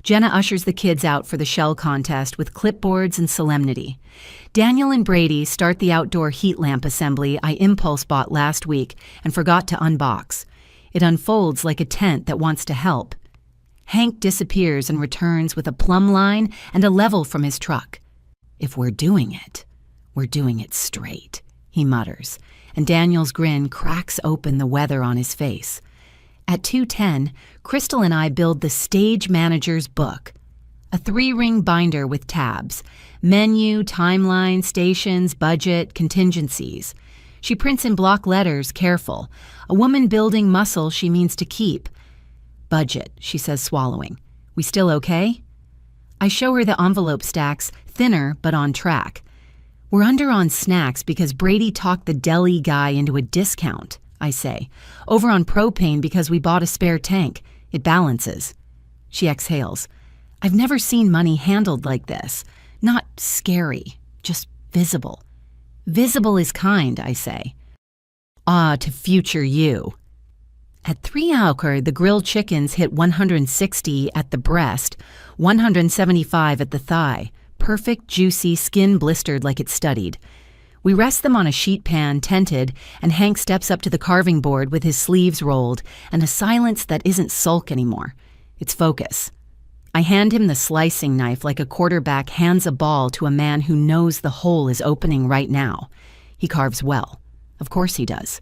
Jenna ushers the kids out for the shell contest with clipboards and solemnity. Daniel and Brady start the outdoor heat lamp assembly I impulse bought last week and forgot to unbox. It unfolds like a tent that wants to help. Hank disappears and returns with a plumb line and a level from his truck. If we're doing it straight, he mutters, and Daniel's grin cracks open the weather on his face. At 2:10, Crystal and I build the Stage Manager's Book, a 3-ring binder with tabs, menu, timeline, stations, budget, contingencies. She prints in block letters, careful, a woman building muscle she means to keep. Budget, she says, swallowing. We still okay? I show her the envelope stacks, thinner but on track. We're under on snacks because Brady talked the deli guy into a discount, I say. Over on propane because we bought a spare tank. It balances. She exhales. I've never seen money handled like this. Not scary, just visible. Visible is kind, I say. Ah, to future you. At 3 hour, the grilled chickens hit 160 at the breast, 175 at the thigh. Perfect, juicy, skin blistered like it's studied. We rest them on a sheet pan, tented, and Hank steps up to the carving board with his sleeves rolled and a silence that isn't sulk anymore. It's focus. I hand him the slicing knife like a quarterback hands a ball to a man who knows the hole is opening right now. He carves well. Of course he does.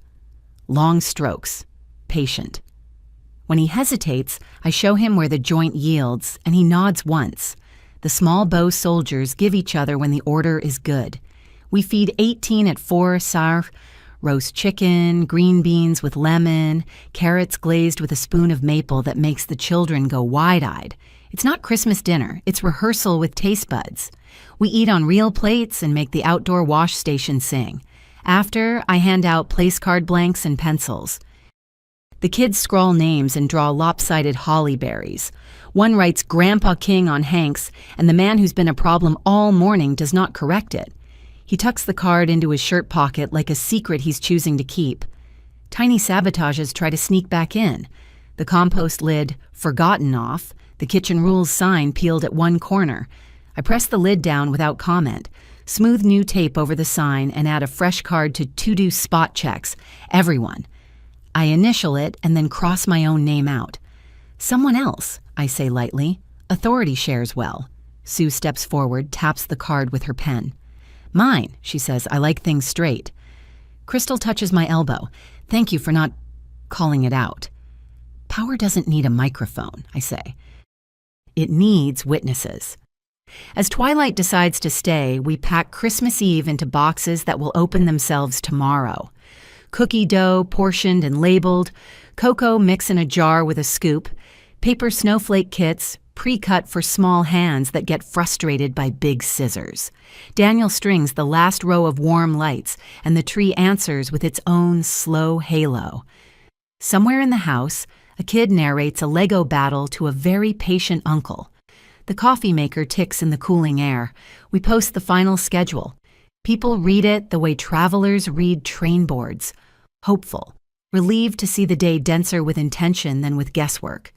Long strokes. Patient. When he hesitates, I show him where the joint yields, and he nods once. The small bow soldiers give each other when the order is good. We feed 18 at 4 sarf, roast chicken, green beans with lemon, carrots glazed with a spoon of maple that makes the children go wide-eyed. It's not Christmas dinner, it's rehearsal with taste buds. We eat on real plates and make the outdoor wash station sing. After, I hand out place card blanks and pencils. The kids scrawl names and draw lopsided holly berries. One writes Grandpa King on Hank's, and the man who's been a problem all morning does not correct it. He tucks the card into his shirt pocket like a secret he's choosing to keep. Tiny sabotages try to sneak back in. The compost lid, forgotten off, the kitchen rules sign peeled at one corner. I press the lid down without comment, smooth new tape over the sign, and add a fresh card to to-do spot checks. Everyone. I initial it and then cross my own name out. Someone else, I say lightly. Authority shares well. Sue steps forward, taps the card with her pen. Mine, she says. I like things straight. Crystal touches my elbow. Thank you for not calling it out. Power doesn't need a microphone, I say. It needs witnesses. As Twilight decides to stay, we pack Christmas Eve into boxes that will open themselves tomorrow. Cookie dough portioned and labeled, cocoa mix in a jar with a scoop, paper snowflake kits, pre-cut for small hands that get frustrated by big scissors. Daniel strings the last row of warm lights, and the tree answers with its own slow halo. Somewhere in the house, A kid narrates a Lego battle to a very patient uncle. The coffee maker ticks in the cooling air. We post the final schedule. People read it the way travelers read train boards. Hopeful, relieved to see the day denser with intention than with guesswork.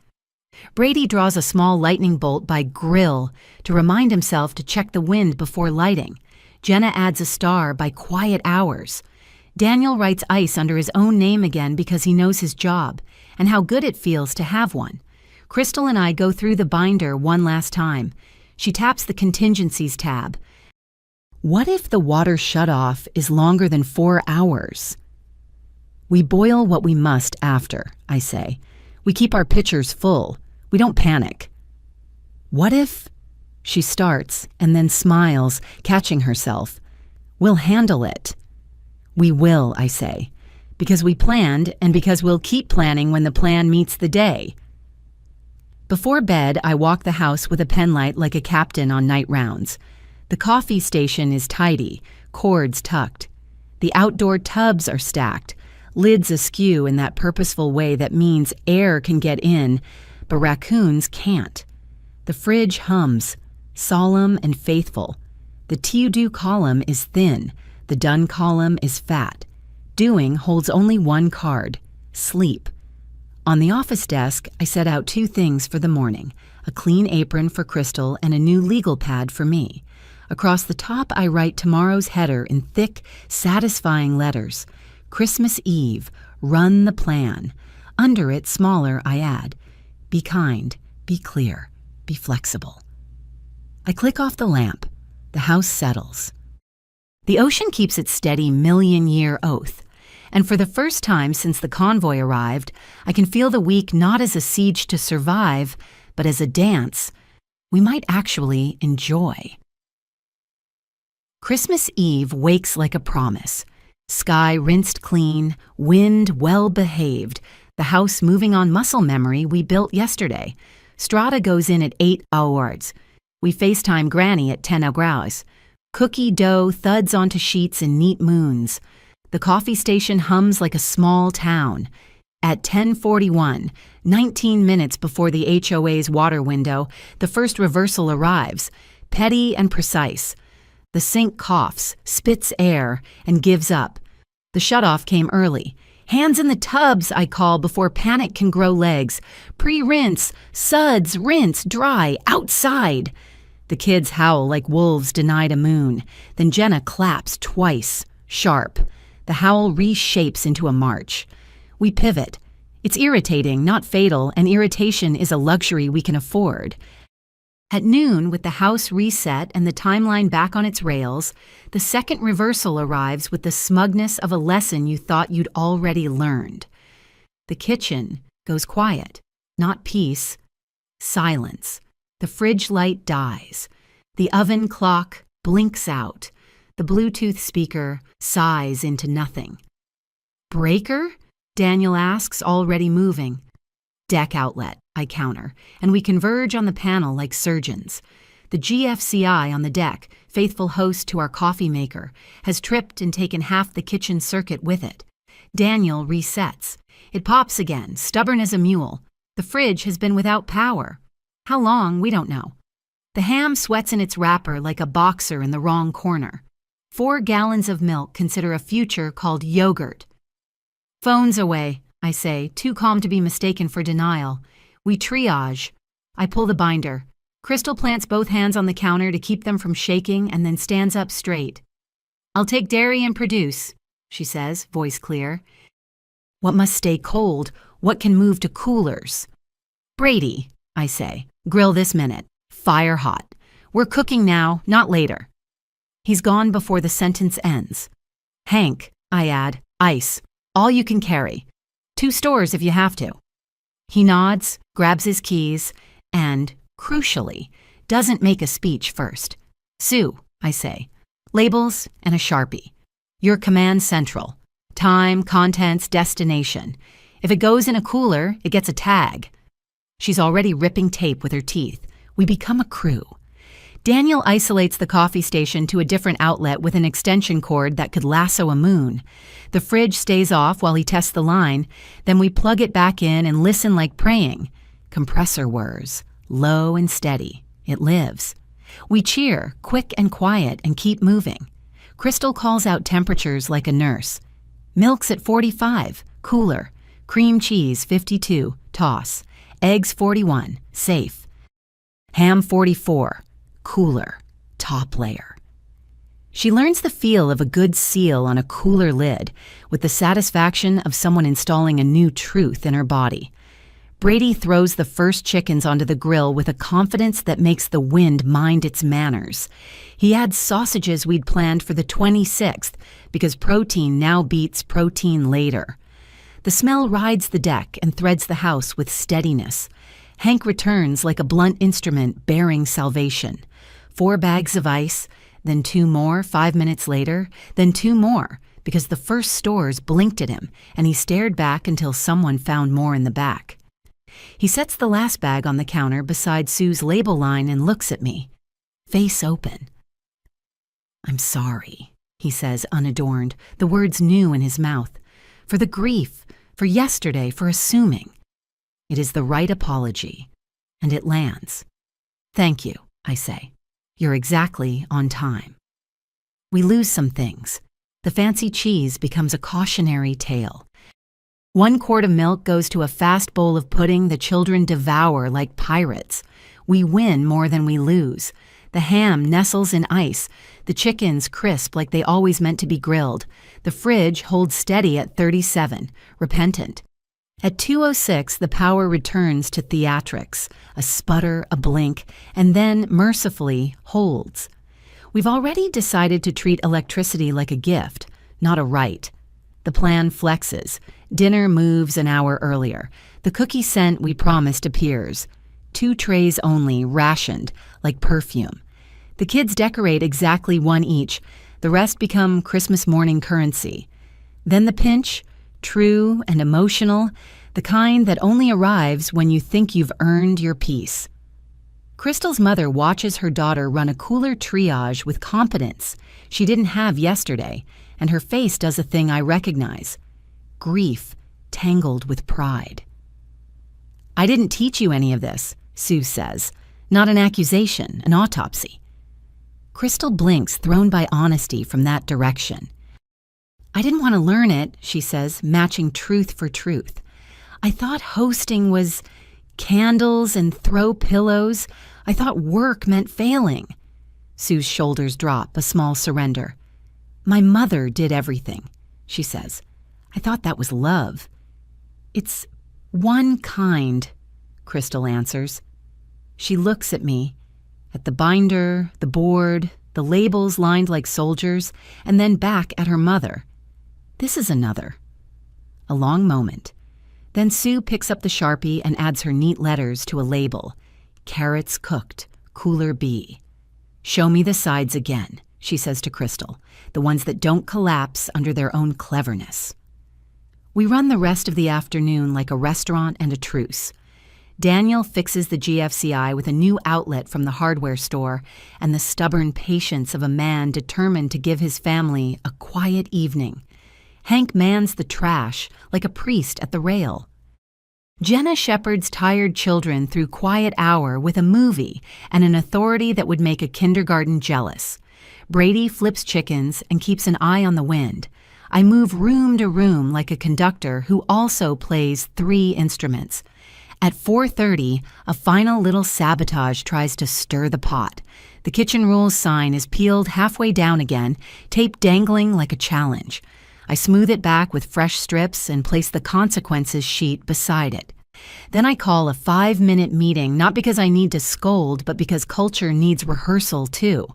Brady draws a small lightning bolt by grill to remind himself to check the wind before lighting. Jenna adds a star by quiet hours. Daniel writes ice under his own name again because he knows his job and how good it feels to have one. Crystal and I go through the binder one last time. She taps the contingencies tab. What if the water shutoff is longer than 4 hours? We boil what we must after, I say. We keep our pitchers full. We don't panic. What if? She starts and then smiles, catching herself. We'll handle it. We will, I say, because we planned and because we'll keep planning when the plan meets the day. Before bed, I walk the house with a penlight like a captain on night rounds. The coffee station is tidy, cords tucked. The outdoor tubs are stacked, lids askew in that purposeful way that means air can get in, but raccoons can't. The fridge hums, solemn and faithful. The to-do column is thin, the done column is fat. Doing holds only one card, sleep. On the office desk, I set out 2 things for the morning, a clean apron for Crystal and a new legal pad for me. Across the top, I write tomorrow's header in thick, satisfying letters. Christmas Eve, run the plan. Under it, smaller, I add, be kind, be clear, be flexible. I click off the lamp. The house settles. The ocean keeps its steady million-year oath. And for the first time since the convoy arrived, I can feel the week not as a siege to survive, but as a dance we might actually enjoy. Christmas Eve wakes like a promise. Sky rinsed clean, wind well-behaved, the house moving on muscle memory we built yesterday. Strata goes in at 8 hours. We FaceTime Granny at 10 hours. Cookie dough thuds onto sheets in neat moons. The coffee station hums like a small town. At 10:41, 19 minutes before the HOA's water window, the first reversal arrives, petty and precise. The sink coughs, spits air, and gives up. The shutoff came early. Hands in the tubs, I call before panic can grow legs. Pre-rinse, suds, rinse, dry, outside. The kids howl like wolves denied a moon. Then Jenna claps twice, sharp. The howl reshapes into a march. We pivot. It's irritating, not fatal, and irritation is a luxury we can afford. At noon, with the house reset and the timeline back on its rails, the second reversal arrives with the smugness of a lesson you thought you'd already learned. The kitchen goes quiet, not peace, silence. The fridge light dies. The oven clock blinks out. The Bluetooth speaker sighs into nothing. Breaker? Daniel asks, already moving. Deck outlet, I counter, and we converge on the panel like surgeons. The GFCI on the deck, faithful host to our coffee maker, has tripped and taken half the kitchen circuit with it. Daniel resets. It pops again, stubborn as a mule. The fridge has been without power. How long, we don't know. The ham sweats in its wrapper like a boxer in the wrong corner. 4 gallons of milk consider a future called yogurt. Phone's away, I say, too calm to be mistaken for denial. We triage. I pull the binder. Crystal plants both hands on the counter to keep them from shaking and then stands up straight. I'll take dairy and produce, she says, voice clear. What must stay cold? What can move to coolers? Brady, I say, grill this minute. Fire hot. We're cooking now, not later. He's gone before the sentence ends. Hank, I add, ice. All you can carry. 2 stores if you have to. He nods, grabs his keys, and, crucially, doesn't make a speech first. Sue, I say, labels and a Sharpie. Your command central. Time, contents, destination. If it goes in a cooler, it gets a tag. She's already ripping tape with her teeth. We become a crew. Daniel isolates the coffee station to a different outlet with an extension cord that could lasso a moon. The fridge stays off while he tests the line, then we plug it back in and listen like praying. Compressor whirs, low and steady. It lives. We cheer, quick and quiet, and keep moving. Crystal calls out temperatures like a nurse. Milk's at 45, cooler. Cream cheese, 52, toss. Eggs, 41, safe. Ham, 44, cooler, top layer. She learns the feel of a good seal on a cooler lid, with the satisfaction of someone installing a new truth in her body. Brady throws the first chickens onto the grill with a confidence that makes the wind mind its manners. He adds sausages we'd planned for the 26th, because protein now beats protein later. The smell rides the deck and threads the house with steadiness. Hank returns like a blunt instrument bearing salvation. 4 bags of ice, then 2 more 5 minutes later, then 2 more, because the first stores blinked at him, and he stared back until someone found more in the back. He sets the last bag on the counter beside Sue's label line and looks at me, face open. "I'm sorry," he says, unadorned, the words new in his mouth. "For the grief, for yesterday, for assuming." It is the right apology, and it lands. "Thank you," I say. "You're exactly on time." We lose some things. The fancy cheese becomes a cautionary tale. 1 quart of milk goes to a fast bowl of pudding the children devour like pirates. We win more than we lose. The ham nestles in ice. The chickens crisp like they always meant to be grilled. The fridge holds steady at 37, repentant. At 2:06, the power returns to theatrics, a sputter, a blink, and then, mercifully, holds. We've already decided to treat electricity like a gift, not a right. The plan flexes. Dinner moves an hour earlier. The cookie scent we promised appears. 2 trays only, rationed, like perfume. The kids decorate exactly 1 each. The rest become Christmas morning currency. Then the pinch, true and emotional, the kind that only arrives when you think you've earned your peace. Crystal's mother watches her daughter run a cooler triage with competence she didn't have yesterday, and her face does a thing I recognize. Grief tangled with pride. "I didn't teach you any of this," Sue says. "Not an accusation, an autopsy." Crystal blinks, thrown by honesty from that direction. "I didn't want to learn it," she says, matching truth for truth. "I thought hosting was candles and throw pillows. I thought work meant failing." Sue's shoulders drop, a small surrender. "My mother did everything," she says. "I thought that was love." "It's one kind," Crystal answers. She looks at me, at the binder, the board, the labels lined like soldiers, and then back at her mother. "This is another." A long moment. Then Sue picks up the Sharpie and adds her neat letters to a label. "Carrots cooked, cooler B." "Show me the sides again," she says to Crystal, "the ones that don't collapse under their own cleverness." We run the rest of the afternoon like a restaurant and a truce. Daniel fixes the GFCI with a new outlet from the hardware store and the stubborn patience of a man determined to give his family a quiet evening. Hank mans the trash like a priest at the rail. Jenna shepherds tired children through quiet hour with a movie and an authority that would make a kindergarten jealous. Brady flips chickens and keeps an eye on the wind. I move room to room like a conductor who also plays 3 instruments. At 4:30, a final little sabotage tries to stir the pot. The kitchen rules sign is peeled halfway down again, tape dangling like a challenge. I smooth it back with fresh strips and place the consequences sheet beside it. Then I call a 5-minute meeting, not because I need to scold, but because culture needs rehearsal too.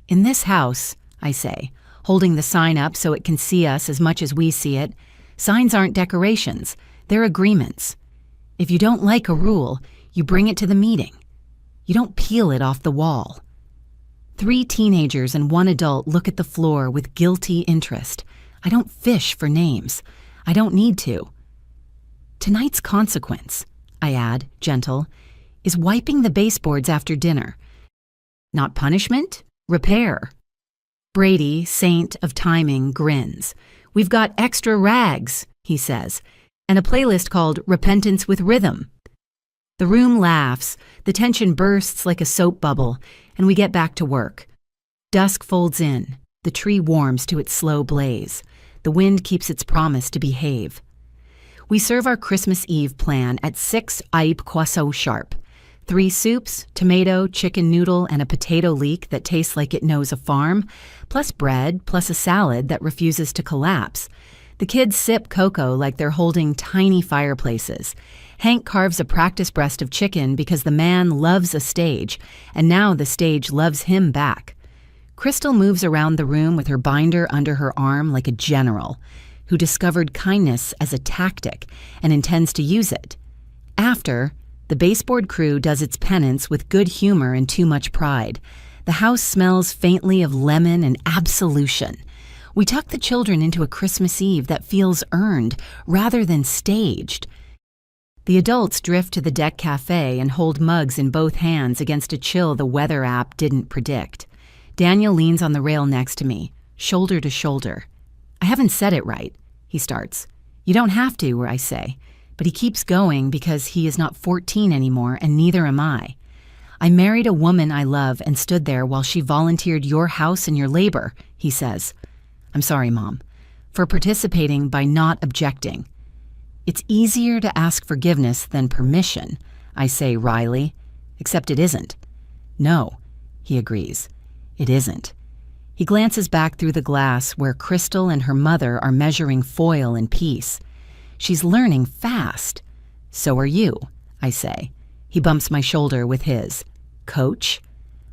"In this house," I say, holding the sign up so it can see us as much as we see it, "signs aren't decorations, they're agreements. If you don't like a rule, you bring it to the meeting. You don't peel it off the wall." 3 teenagers and 1 adult look at the floor with guilty interest. I don't fish for names. I don't need to. "Tonight's consequence," I add, gentle, "is wiping the baseboards after dinner. Not punishment, repair. Brady, saint of timing, grins. We've got extra rags, he says, and a playlist called Repentance with Rhythm. The room laughs, the tension bursts like a soap bubble, and we get back to work. Dusk folds in, the tree warms to its slow blaze. The wind keeps its promise to behave. We serve our Christmas Eve plan at 6 aib croissants sharp. 3 soups, tomato, chicken noodle, and a potato leek that tastes like it knows a farm, plus bread, plus a salad that refuses to collapse. The kids sip cocoa like they're holding tiny fireplaces. Hank carves a practice breast of chicken because the man loves a stage, and now the stage loves him back. Crystal moves around the room with her binder under her arm like a general who discovered kindness as a tactic and intends to use it. After, the baseboard crew does its penance with good humor and too much pride. The house smells faintly of lemon and absolution. We tuck the children into a Christmas Eve that feels earned rather than staged. The adults drift to the deck cafe and hold mugs in both hands against a chill the weather app didn't predict. Daniel leans on the rail next to me, shoulder to shoulder. I haven't said it right, he starts. You don't have to, I say. But he keeps going because he is not 14 anymore, and neither am I. I married a woman I love and stood there while she volunteered your house and your labor, he says. I'm sorry, Mom, for participating by not objecting. It's easier to ask forgiveness than permission, I say wryly, except it isn't. No, he agrees. It isn't. He glances back through the glass where Crystal and her mother are measuring foil in peace. She's learning fast. So are you, I say. He bumps my shoulder with his. Coach?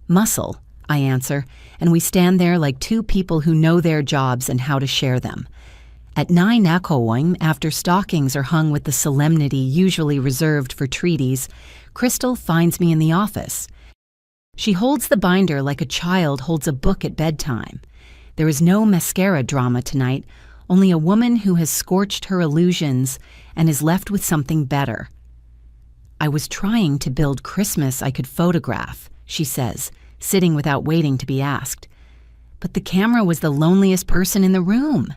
Muscle, I answer, and we stand there like two people who know their jobs and how to share them. At 9 Akoim, after stockings are hung with the solemnity usually reserved for treaties, Crystal finds me in the office. She holds the binder like a child holds a book at bedtime. There is no mascara drama tonight, only a woman who has scorched her illusions and is left with something better. I was trying to build Christmas I could photograph, she says, sitting without waiting to be asked. But the camera was the loneliest person in the room.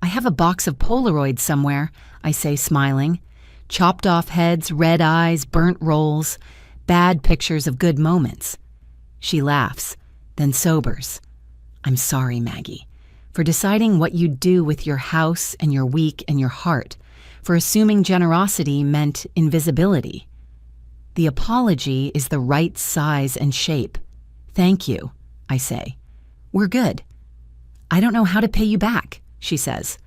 I have a box of Polaroids somewhere, I say, smiling. Chopped off heads, red eyes, burnt rolls, bad pictures of good moments. She laughs, then sobers. I'm sorry, Maggie, for deciding what you'd do with your house and your week and your heart, for assuming generosity meant invisibility. The apology is the right size and shape. Thank you, I say. We're good. I don't know how to pay you back, she says.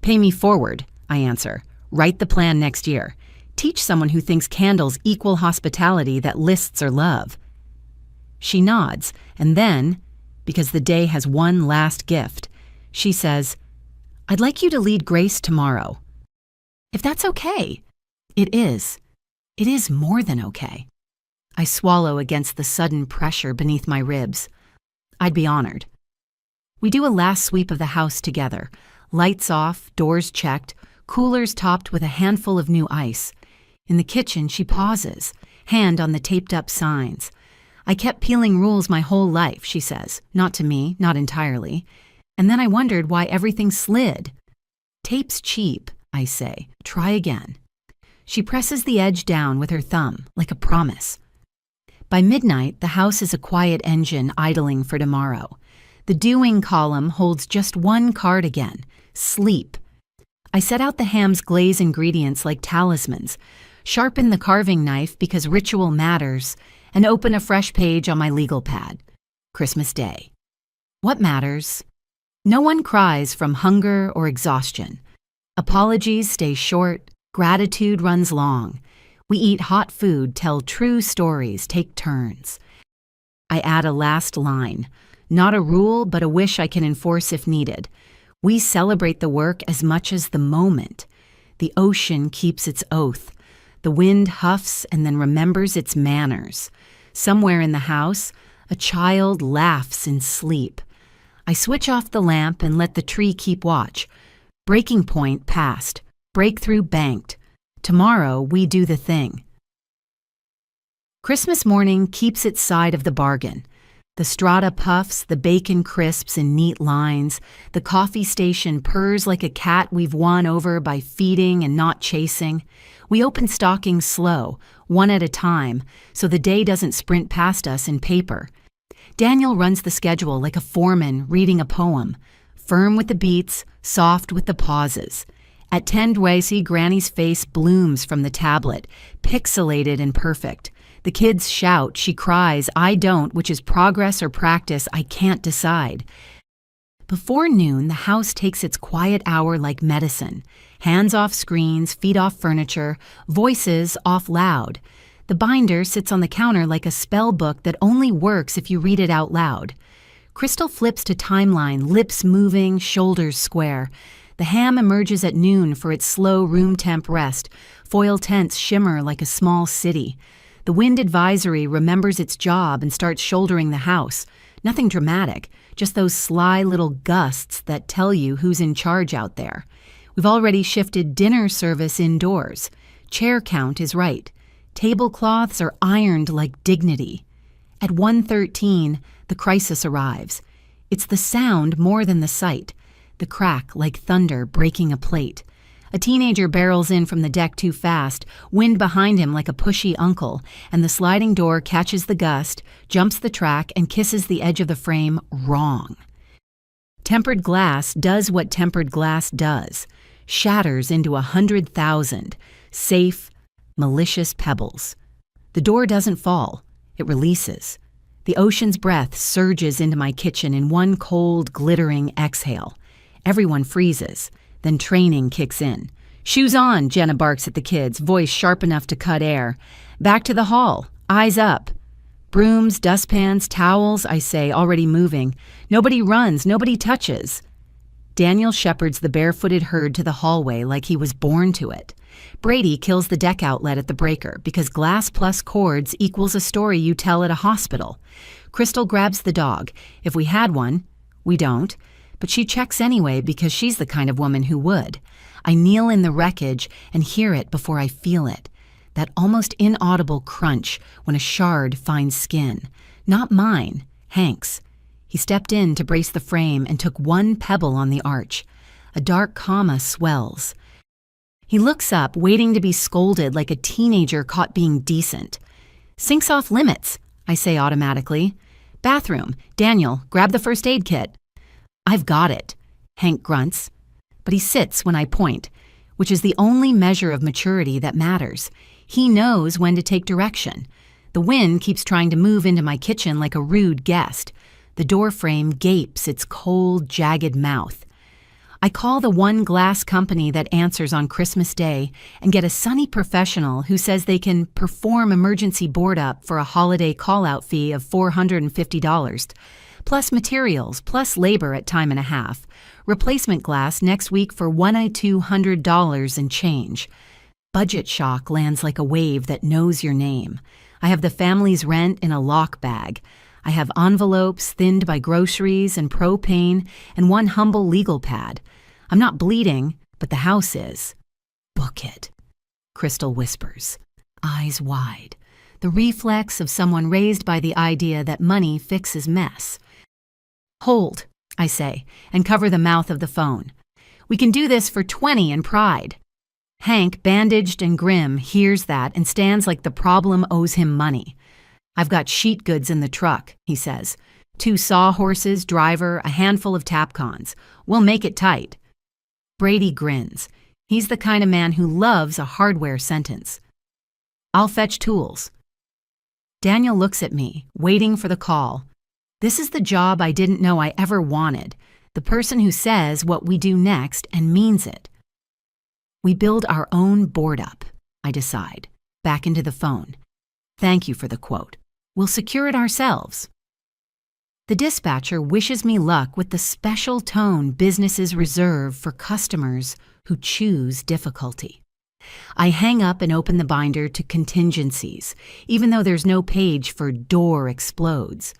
Pay me forward, I answer. Write the plan next year. Teach someone who thinks candles equal hospitality that lists are love. She nods, and then, because the day has one last gift, she says, I'd like you to lead Grace tomorrow. If that's okay. It is. It is more than okay. I swallow against the sudden pressure beneath my ribs. I'd be honored. We do a last sweep of the house together. Lights off, doors checked, coolers topped with a handful of new ice. In the kitchen, she pauses, hand on the taped-up signs. I kept peeling rules my whole life, she says. Not to me, not entirely. And then I wondered why everything slid. Tape's cheap, I say. Try again. She presses the edge down with her thumb, like a promise. By midnight, the house is a quiet engine idling for tomorrow. The doing column holds just one card again, sleep. I set out the ham's glaze ingredients like talismans, sharpen the carving knife because ritual matters, and open a fresh page on my legal pad. Christmas Day. What matters? No one cries from hunger or exhaustion. Apologies stay short, gratitude runs long. We eat hot food, tell true stories, take turns. I add a last line, not a rule, but a wish I can enforce if needed. We celebrate the work as much as the moment. The ocean keeps its oath. The wind huffs and then remembers its manners. Somewhere in the house, a child laughs in sleep. I switch off the lamp and let the tree keep watch. Breaking point passed. Breakthrough banked. Tomorrow we do the thing. Christmas morning keeps its side of the bargain. The strata puffs, the bacon crisps in neat lines. The coffee station purrs like a cat we've won over by feeding and not chasing. We open stockings slow, one at a time, so the day doesn't sprint past us in paper. Daniel runs the schedule like a foreman reading a poem, firm with the beats, soft with the pauses. At 10:20, Granny's face blooms from the tablet, pixelated and perfect. The kids shout, she cries, I don't, which is progress or practice, I can't decide. Before noon, the house takes its quiet hour like medicine. Hands off screens, feet off furniture, voices off loud. The binder sits on the counter like a spell book that only works if you read it out loud. Crystal flips to timeline, lips moving, shoulders square. The ham emerges at noon for its slow room temp rest. Foil tents shimmer like a small city. The wind advisory remembers its job and starts shouldering the house. Nothing dramatic, just those sly little gusts that tell you who's in charge out there. We've already shifted dinner service indoors. Chair count is right. Tablecloths are ironed like dignity. At 1:13, the crisis arrives. It's the sound more than the sight. The crack like thunder breaking a plate. A teenager barrels in from the deck too fast, wind behind him like a pushy uncle, and the sliding door catches the gust, jumps the track, and kisses the edge of the frame wrong. Tempered glass does what tempered glass does, shatters into 100,000 safe, malicious pebbles. The door doesn't fall, it releases. The ocean's breath surges into my kitchen in one cold, glittering exhale. Everyone freezes. Then training kicks in. Shoes on, Jenna barks at the kids, voice sharp enough to cut air. Back to the hall, eyes up. Brooms, dustpans, towels, I say, already moving. Nobody runs, nobody touches. Daniel shepherds the barefooted herd to the hallway like he was born to it. Brady kills the deck outlet at the breaker because glass plus cords equals a story you tell at a hospital. Crystal grabs the dog. If we had one, we don't. But she checks anyway because she's the kind of woman who would. I kneel in the wreckage and hear it before I feel it. That almost inaudible crunch when a shard finds skin. Not mine, Hank's. He stepped in to brace the frame and took one pebble on the arch. A dark comma swells. He looks up, waiting to be scolded like a teenager caught being decent. Sink's off limits, I say automatically. Bathroom, Daniel, grab the first aid kit. I've got it, Hank grunts, but he sits when I point, which is the only measure of maturity that matters. He knows when to take direction. The wind keeps trying to move into my kitchen like a rude guest. The door frame gapes its cold, jagged mouth. I call the one glass company that answers on Christmas Day and get a sunny professional who says they can perform emergency board up for a holiday call-out fee of $450. Plus materials, plus labor at time and a half. Replacement glass next week for $1,200 and change. Budget shock lands like a wave that knows your name. I have the family's rent in a lock bag. I have envelopes thinned by groceries and propane and one humble legal pad. I'm not bleeding, but the house is. Book it, Crystal whispers, eyes wide. The reflex of someone raised by the idea that money fixes mess. Hold, I say, and cover the mouth of the phone. We can do this for 20 in pride. Hank, bandaged and grim, hears that and stands like the problem owes him money. I've got sheet goods in the truck, he says. 2 sawhorses, driver, a handful of Tapcons. We'll make it tight. Brady grins. He's the kind of man who loves a hardware sentence. I'll fetch tools. Daniel looks at me, waiting for the call. This is the job I didn't know I ever wanted. The person who says what we do next and means it. We build our own board up, I decide, back into the phone. Thank you for the quote. We'll secure it ourselves. The dispatcher wishes me luck with the special tone businesses reserve for customers who choose difficulty. I hang up and open the binder to contingencies, even though there's no page for door explodes.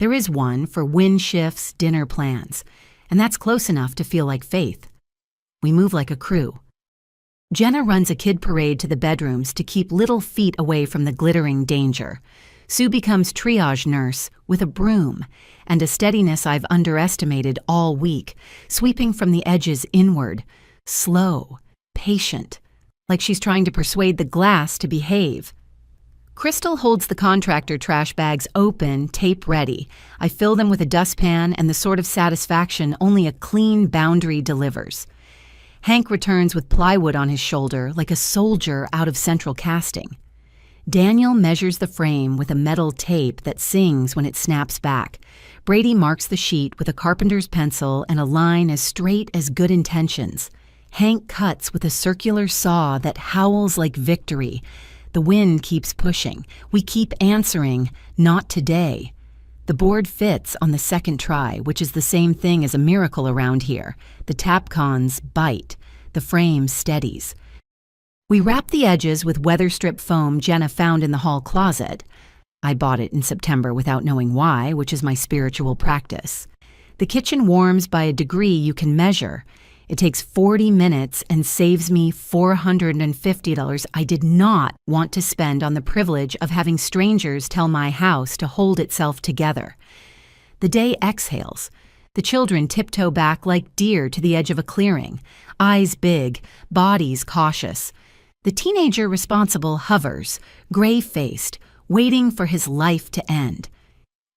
There is one for wind shifts, dinner plans, and that's close enough to feel like faith. We move like a crew. Jenna runs a kid parade to the bedrooms to keep little feet away from the glittering danger. Sue becomes triage nurse with a broom and a steadiness I've underestimated all week, sweeping from the edges inward, slow, patient, like she's trying to persuade the glass to behave. Crystal holds the contractor trash bags open, tape ready. I fill them with a dustpan and the sort of satisfaction only a clean boundary delivers. Hank returns with plywood on his shoulder like a soldier out of central casting. Daniel measures the frame with a metal tape that sings when it snaps back. Brady marks the sheet with a carpenter's pencil and a line as straight as good intentions. Hank cuts with a circular saw that howls like victory. The wind keeps pushing. We keep answering, not today. The board fits on the second try, which is the same thing as a miracle around here. The tapcons bite. The frame steadies. We wrap the edges with weather strip foam Jenna found in the hall closet. I bought it in September without knowing why, which is my spiritual practice. The kitchen warms by a degree you can measure. It takes 40 minutes and saves me $450 I did not want to spend on the privilege of having strangers tell my house to hold itself together. The day exhales. The children tiptoe back like deer to the edge of a clearing, eyes big, bodies cautious. The teenager responsible hovers, gray-faced, waiting for his life to end.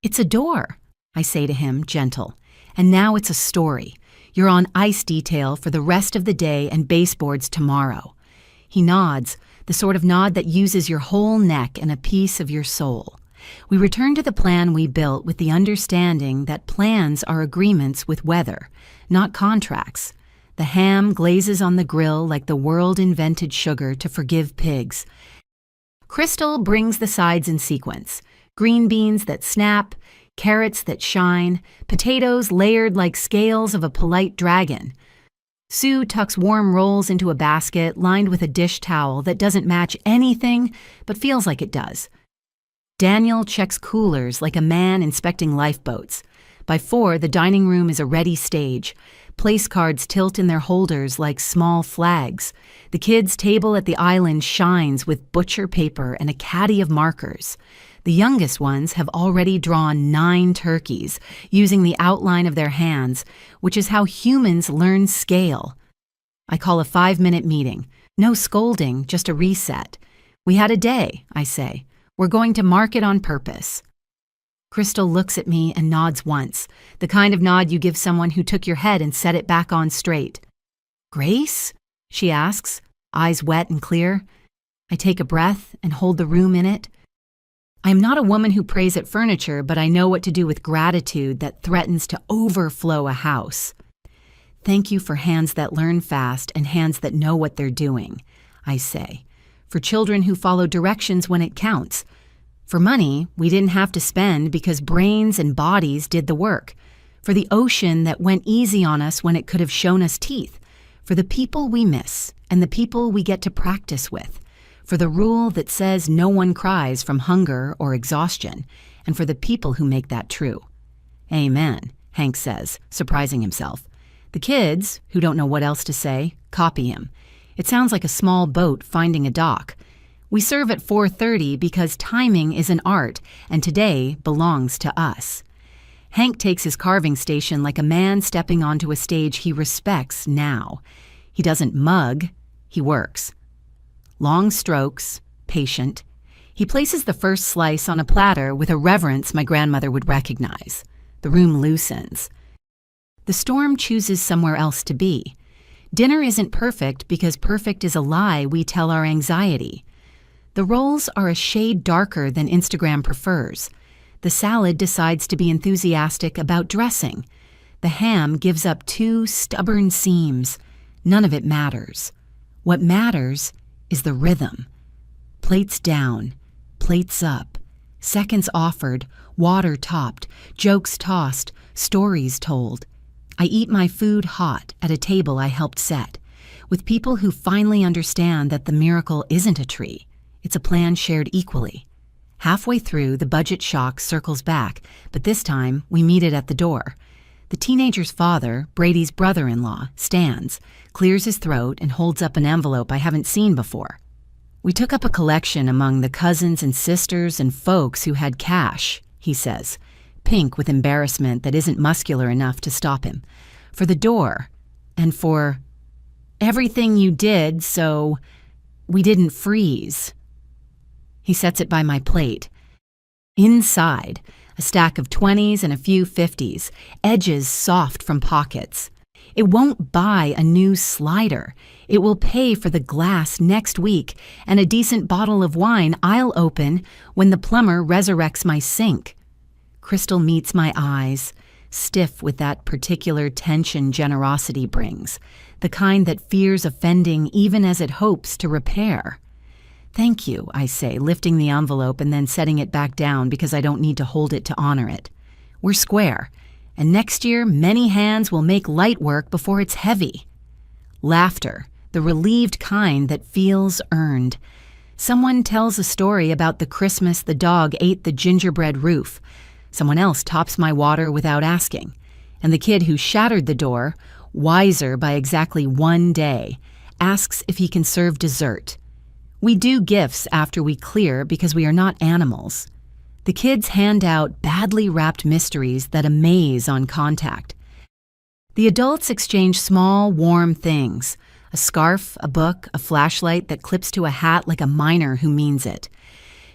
"It's a door," I say to him, gentle, "and now it's a story. You're on ice detail for the rest of the day and baseboards tomorrow." He nods, the sort of nod that uses your whole neck and a piece of your soul. We return to the plan we built with the understanding that plans are agreements with weather, not contracts. The ham glazes on the grill like the world invented sugar to forgive pigs. Crystal brings the sides in sequence: green beans that snap, carrots that shine, potatoes layered like scales of a polite dragon. Sue tucks warm rolls into a basket lined with a dish towel that doesn't match anything but feels like it does. Daniel checks coolers like a man inspecting lifeboats. By 4, the dining room is a ready stage. Place cards tilt in their holders like small flags. The kids' table at the island shines with butcher paper and a caddy of markers. The youngest ones have already drawn 9 turkeys, using the outline of their hands, which is how humans learn scale. I call a 5-minute meeting. No scolding, just a reset. "We had a day," I say. "We're going to mark it on purpose." Crystal looks at me and nods once, the kind of nod you give someone who took your head and set it back on straight. "Grace?" she asks, eyes wet and clear. I take a breath and hold the room in it. I am not a woman who prays at furniture, but I know what to do with gratitude that threatens to overflow a house. "Thank you for hands that learn fast and hands that know what they're doing," I say. "For children who follow directions when it counts. For money we didn't have to spend because brains and bodies did the work. For the ocean that went easy on us when it could have shown us teeth. For the people we miss and the people we get to practice with. For the rule that says no one cries from hunger or exhaustion, and for the people who make that true." "Amen," Hank says, surprising himself. The kids, who don't know what else to say, copy him. It sounds like a small boat finding a dock. We serve at 4:30 because timing is an art, and today belongs to us. Hank takes his carving station like a man stepping onto a stage he respects now. He doesn't mug, he works. Long strokes, patient. He places the first slice on a platter with a reverence my grandmother would recognize. The room loosens. The storm chooses somewhere else to be. Dinner isn't perfect because perfect is a lie we tell our anxiety. The rolls are a shade darker than Instagram prefers. The salad decides to be enthusiastic about dressing. The ham gives up 2 stubborn seams. None of it matters. What matters is the rhythm. Plates down, plates up, seconds offered, water topped, jokes tossed, stories told. I eat my food hot at a table I helped set, with people who finally understand that the miracle isn't a tree. It's a plan shared equally. Halfway through, the budget shock circles back, but this time we meet it at the door. The teenager's father, Brady's brother-in-law, stands, clears his throat, and holds up an envelope I haven't seen before. We took up a collection among the cousins and sisters and folks who had cash, he says, pink with embarrassment that isn't muscular enough to stop him, for the door, and for everything you did so we didn't freeze. He sets it by my plate. Inside, a stack of 20s and a few 50s, edges soft from pockets. It won't buy a new slider. It will pay for the glass next week and a decent bottle of wine I'll open when the plumber resurrects my sink. Crystal meets my eyes, stiff with that particular tension generosity brings, the kind that fears offending even as it hopes to repair. Thank you, I say, lifting the envelope and then setting it back down because I don't need to hold it to honor it. We're square. And next year, many hands will make light work before it's heavy. Laughter, the relieved kind that feels earned. Someone tells a story about the Christmas the dog ate the gingerbread roof. Someone else tops my water without asking. And the kid who shattered the door, wiser by exactly 1 day, asks if he can serve dessert. We do gifts after we clear because we are not animals. The kids hand out badly wrapped mysteries that amaze on contact. The adults exchange small, warm things, a scarf, a book, a flashlight that clips to a hat like a miner who means it.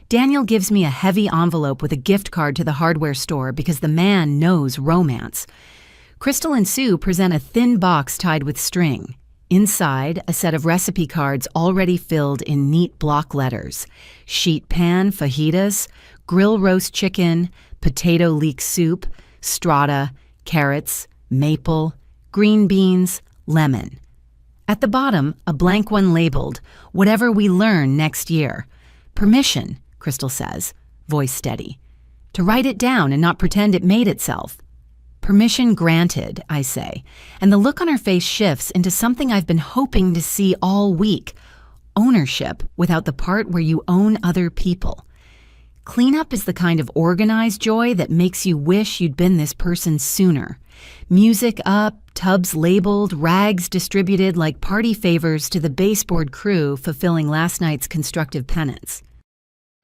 Daniel gives me a heavy envelope with a gift card to the hardware store because the man knows romance. Crystal and Sue present a thin box tied with string. Inside, a set of recipe cards already filled in neat block letters. Sheet pan fajitas, grill roast chicken, potato leek soup, strata, carrots, maple, green beans, lemon. At the bottom, a blank one labeled, whatever we learn next year. Permission, Crystal says, voice steady. To write it down and not pretend it made itself. Permission granted, I say, and the look on her face shifts into something I've been hoping to see all week. Ownership without the part where you own other people. Cleanup is the kind of organized joy that makes you wish you'd been this person sooner. Music up, tubs labeled, rags distributed like party favors to the baseboard crew fulfilling last night's constructive penance.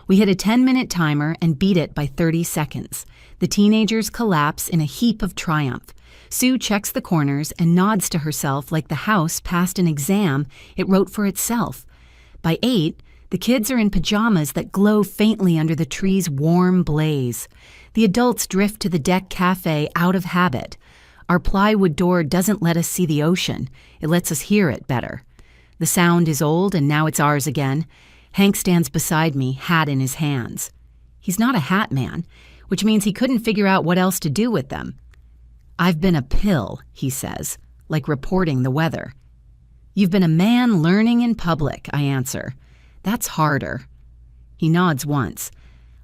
We hit a 10-minute timer and beat it by 30 seconds. The teenagers collapse in a heap of triumph. Sue checks the corners and nods to herself like the house passed an exam it wrote for itself. By 8, the kids are in pajamas that glow faintly under the tree's warm blaze. The adults drift to the deck cafe out of habit. Our plywood door doesn't let us see the ocean. It lets us hear it better. The sound is old and now it's ours again. Hank stands beside me, hat in his hands. He's not a hat man, which means he couldn't figure out what else to do with them. I've been a pill, he says, like reporting the weather. You've been a man learning in public, I answer. That's harder. He nods once.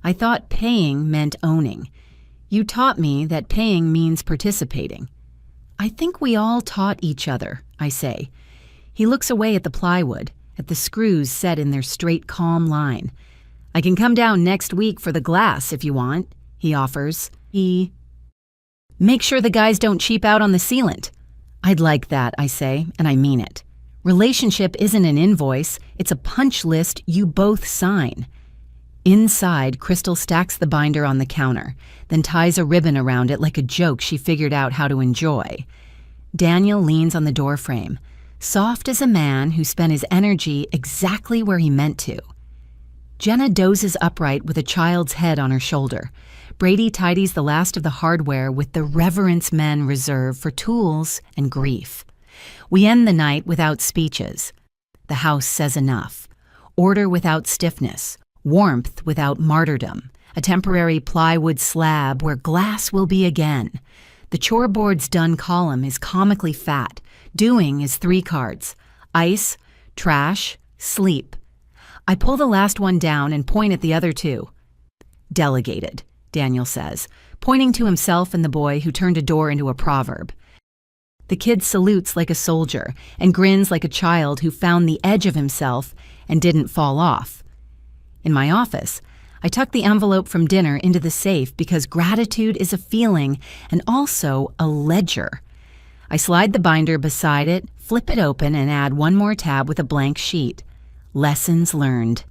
I thought paying meant owning. You taught me that paying means participating. I think we all taught each other, I say. He looks away at the plywood, at the screws set in their straight, calm line. I can come down next week for the glass if you want, he offers. Make sure the guys don't cheap out on the sealant. I'd like that, I say, and I mean it. Relationship isn't an invoice, it's a punch list you both sign. Inside, Crystal stacks the binder on the counter, then ties a ribbon around it like a joke she figured out how to enjoy. Daniel leans on the doorframe, soft as a man who spent his energy exactly where he meant to. Jenna dozes upright with a child's head on her shoulder. Brady tidies the last of the hardware with the reverence men reserve for tools and grief. We end the night without speeches. The house says enough. Order without stiffness. Warmth without martyrdom. A temporary plywood slab where glass will be again. The choreboard's done column is comically fat. Doing is 3 cards. Ice, trash, sleep. I pull the last one down and point at the other 2. Delegated, Daniel says, pointing to himself and the boy who turned a door into a proverb. The kid salutes like a soldier and grins like a child who found the edge of himself and didn't fall off. In my office, I tuck the envelope from dinner into the safe because gratitude is a feeling and also a ledger. I slide the binder beside it, flip it open, and add one more tab with a blank sheet. Lessons learned.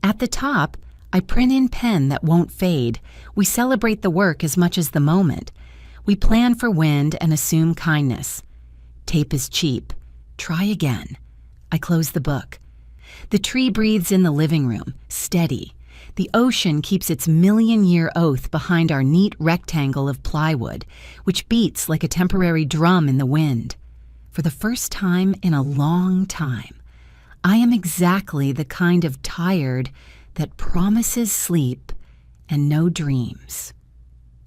At the top, I print in pen that won't fade. We celebrate the work as much as the moment. We plan for wind and assume kindness. Tape is cheap. Try again. I close the book. The tree breathes in the living room, steady. The ocean keeps its million-year oath behind our neat rectangle of plywood, which beats like a temporary drum in the wind. For the first time in a long time, I am exactly the kind of tired that promises sleep and no dreams.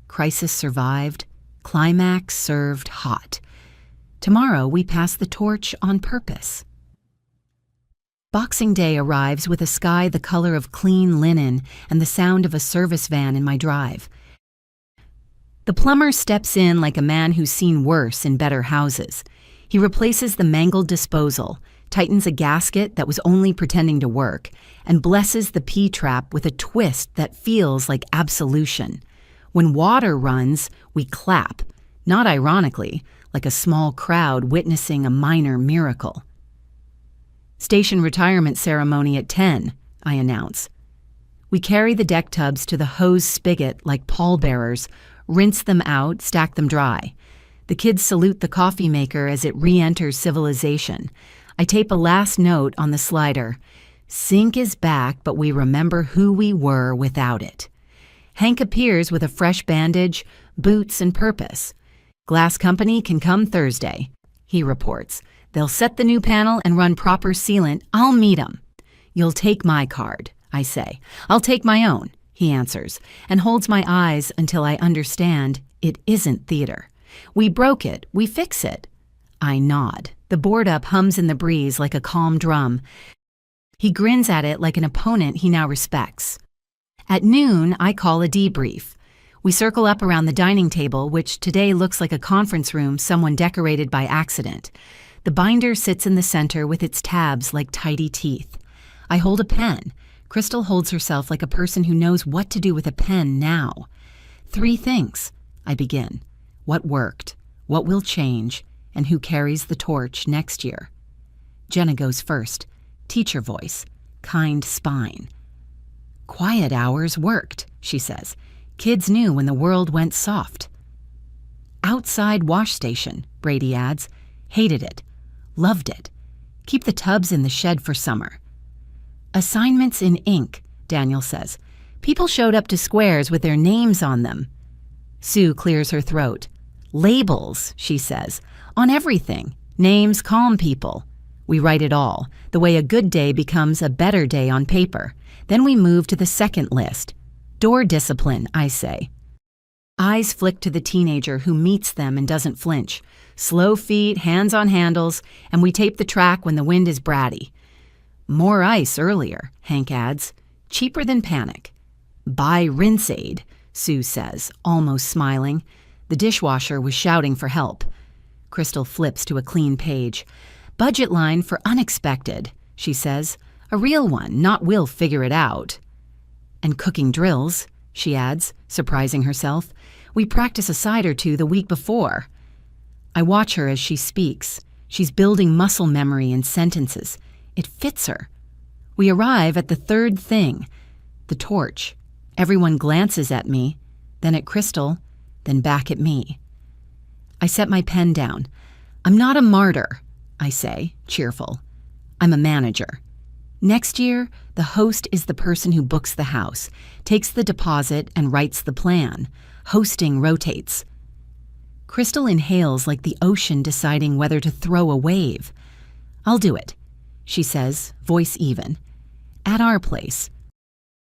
Crisis survived, climax served hot. Tomorrow we pass the torch on purpose. Boxing Day arrives with a sky the color of clean linen and the sound of a service van in my drive. The plumber steps in like a man who's seen worse in better houses. He replaces the mangled disposal, tightens a gasket that was only pretending to work, and blesses the P-trap with a twist that feels like absolution. When water runs, we clap, not ironically, like a small crowd witnessing a minor miracle. Station retirement ceremony at 10, I announce. We carry the deck tubs to the hose spigot like pallbearers, rinse them out, stack them dry. The kids salute the coffee maker as it re-enters civilization. I tape a last note on the slider. Sink is back, but we remember who we were without it. Hank appears with a fresh bandage, boots, and purpose. Glass company can come Thursday, he reports. They'll set the new panel and run proper sealant. I'll meet 'em. You'll take my card, I say. I'll take my own, he answers, and holds my eyes until I understand it isn't theater. We broke it. We fix it. I nod. The board-up hums in the breeze like a calm drum. He grins at it like an opponent he now respects. At noon, I call a debrief. We circle up around the dining table, which today looks like a conference room someone decorated by accident. The binder sits in the center with its tabs like tidy teeth. I hold a pen. Crystal holds herself like a person who knows what to do with a pen now. 3 things, I begin. What worked, what will change, and who carries the torch next year. Jenna goes first. Teacher voice, kind spine. Quiet hours worked, she says. Kids knew when the world went soft. Outside wash station, Brady adds. Hated it. Loved it. Keep the tubs in the shed for summer. Assignments in ink, Daniel says. People showed up to squares with their names on them. Sue clears her throat. Labels, she says. On everything. Names calm people. We write it all, the way a good day becomes a better day on paper. Then we move to the second list. Door discipline, I say. Eyes flick to the teenager who meets them and doesn't flinch. Slow feet, hands on handles, and we tape the track when the wind is bratty. More ice earlier, Hank adds. Cheaper than panic. Buy rinse aid, Sue says, almost smiling. The dishwasher was shouting for help. Crystal flips to a clean page. Budget line for unexpected, she says. A real one, not we'll figure it out. And cooking drills, she adds, surprising herself. We practice a side or two the week before. I watch her as she speaks. She's building muscle memory in sentences. It fits her. We arrive at the 3rd thing, the torch. Everyone glances at me, then at Crystal, then back at me. I set my pen down. I'm not a martyr, I say, cheerful. I'm a manager. Next year, the host is the person who books the house, takes the deposit, and writes the plan. Hosting rotates. Crystal inhales like the ocean deciding whether to throw a wave. I'll do it, she says, voice even. At our place.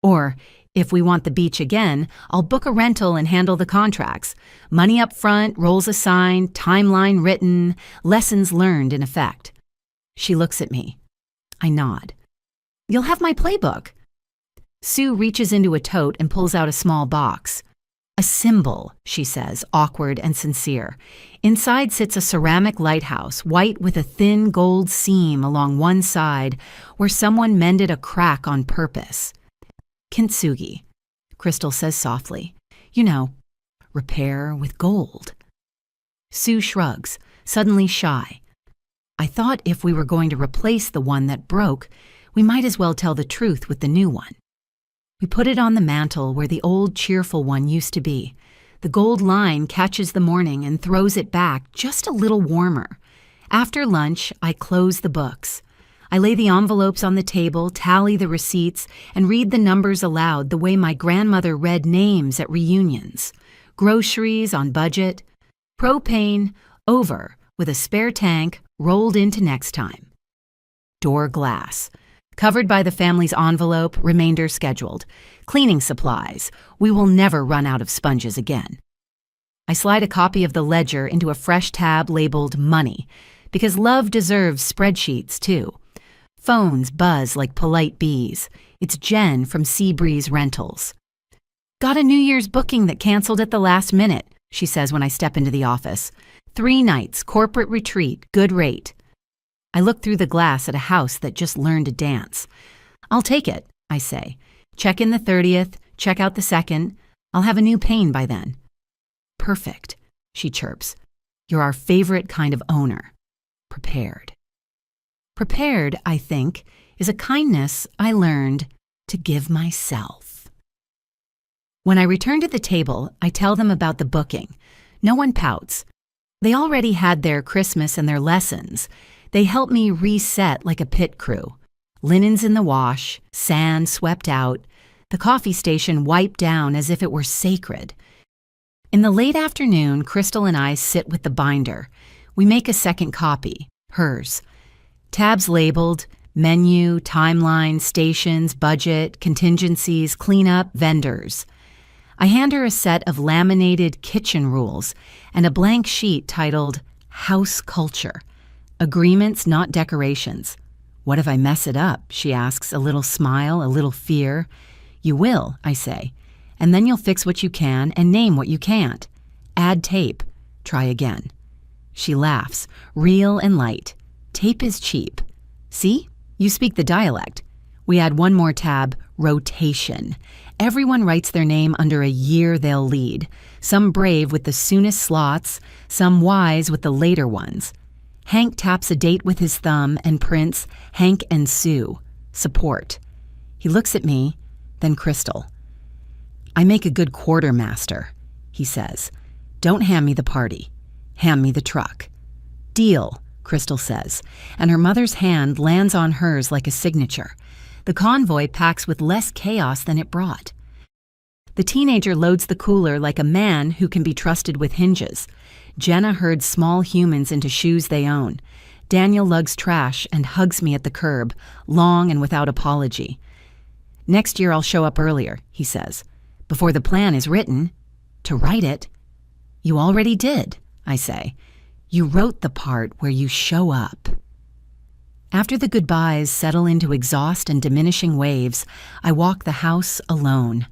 Or, if we want the beach again, I'll book a rental and handle the contracts. Money up front, roles assigned, timeline written, lessons learned in effect. She looks at me. I nod. You'll have my playbook. Sue reaches into a tote and pulls out a small box. A symbol, she says, awkward and sincere. Inside sits a ceramic lighthouse, white with a thin gold seam along one side where someone mended a crack on purpose. Kintsugi, Crystal says softly. You know, repair with gold. Sue shrugs, suddenly shy. I thought if we were going to replace the one that broke, We might as well tell the truth with the new one. We put it on the mantel where the old cheerful one used to be. The gold line catches the morning and throws it back just a little warmer. After lunch, I close the books. I lay the envelopes on the table, tally the receipts, and read the numbers aloud the way my grandmother read names at reunions. Groceries on budget. Propane, over, with a spare tank, rolled into next time. Door glass. Covered by the family's envelope, remainder scheduled. Cleaning supplies. We will never run out of sponges again. I slide a copy of the ledger into a fresh tab labeled Money, because love deserves spreadsheets too. Phones buzz like polite bees. It's Jen from Seabreeze Rentals. Got a New Year's booking that canceled at the last minute, she says when I step into the office. 3 nights, corporate retreat, good rate. I look through the glass at a house that just learned to dance. I'll take it, I say. Check in the 30th, check out the 2nd. I'll have a new pane by then. Perfect, she chirps. You're our favorite kind of owner. Prepared. Prepared, I think, is a kindness I learned to give myself. When I return to the table, I tell them about the booking. No one pouts. They already had their Christmas and their lessons. They help me reset like a pit crew. Linens in the wash, sand swept out, the coffee station wiped down as if it were sacred. In the late afternoon, Crystal and I sit with the binder. We make a second copy, hers. Tabs labeled, menu, timeline, stations, budget, contingencies, cleanup, vendors. I hand her a set of laminated kitchen rules and a blank sheet titled House Culture. Agreements, not decorations. What if I mess it up? She asks, a little smile, a little fear. You will, I say. And then you'll fix what you can and name what you can't. Add tape. Try again. She laughs, real and light. Tape is cheap. See? You speak the dialect. We add one more tab, rotation. Everyone writes their name under a year they'll lead. Some brave with the soonest slots, some wise with the later ones. Hank taps a date with his thumb and prints Hank and Sue. Support. He looks at me, then Crystal. I make a good quartermaster, he says. Don't hand me the party. Hand me the truck. Deal, Crystal says, and her mother's hand lands on hers like a signature. The convoy packs with less chaos than it brought. The teenager loads the cooler like a man who can be trusted with hinges. Jenna herds small humans into shoes they own. Daniel lugs trash and hugs me at the curb, long and without apology. Next year I'll show up earlier, he says. Before the plan is written. To write it. You already did, I say. You wrote the part where you show up. After the goodbyes settle into exhaust and diminishing waves, I walk the house alone.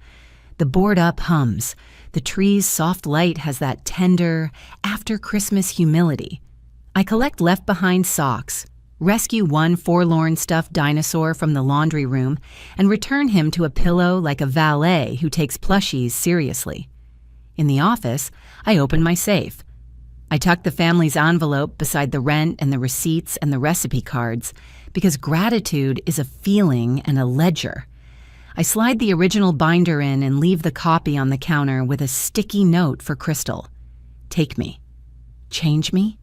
The board-up hums. The tree's soft light has that tender, after-Christmas humility. I collect left-behind socks, rescue one forlorn stuffed dinosaur from the laundry room, and return him to a pillow like a valet who takes plushies seriously. In the office, I open my safe. I tuck the family's envelope beside the rent and the receipts and the recipe cards because gratitude is a feeling and a ledger. I slide the original binder in and leave the copy on the counter with a sticky note for Crystal. Take me. Change me.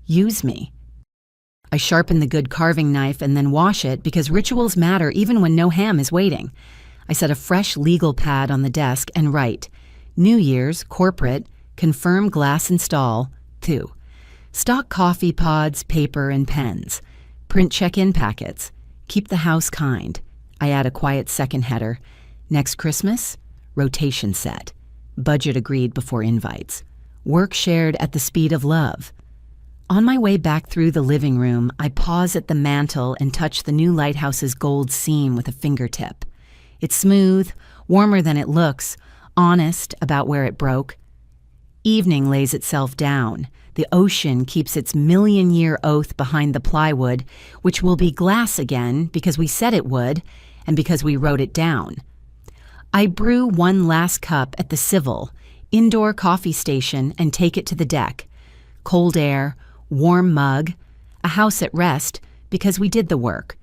Use me. I sharpen the good carving knife and then wash it because rituals matter even when no ham is waiting. I set a fresh legal pad on the desk and write, New Year's, corporate, confirm glass install, 2. Stock coffee pods, paper, and pens. Print check-in packets. Keep the house kind. I add a quiet second header. Next Christmas, rotation set. Budget agreed before invites. Work shared at the speed of love. On my way back through the living room, I pause at the mantel and touch the new lighthouse's gold seam with a fingertip. It's smooth, warmer than it looks, honest about where it broke. Evening lays itself down. The ocean keeps its million-year oath behind the plywood, which will be glass again because we said it would and because we wrote it down. I brew one last cup at the Civil, indoor coffee station, and take it to the deck. Cold air, warm mug, a house at rest because we did the work.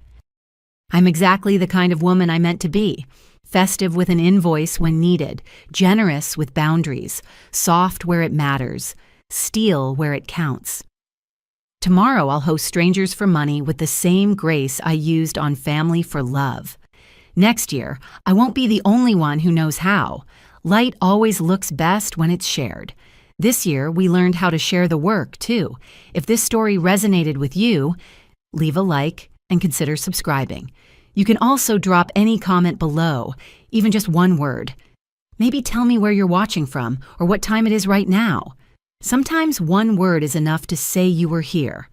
I'm exactly the kind of woman I meant to be. Festive with an invoice when needed, generous with boundaries, soft where it matters, steel where it counts. Tomorrow I'll host Strangers for Money with the same grace I used on Family for Love. Next year, I won't be the only one who knows how. Light always looks best when it's shared. This year, we learned how to share the work, too. If this story resonated with you, leave a like and consider subscribing. You can also drop any comment below, even just one word. Maybe tell me where you're watching from or what time it is right now. Sometimes one word is enough to say you were here.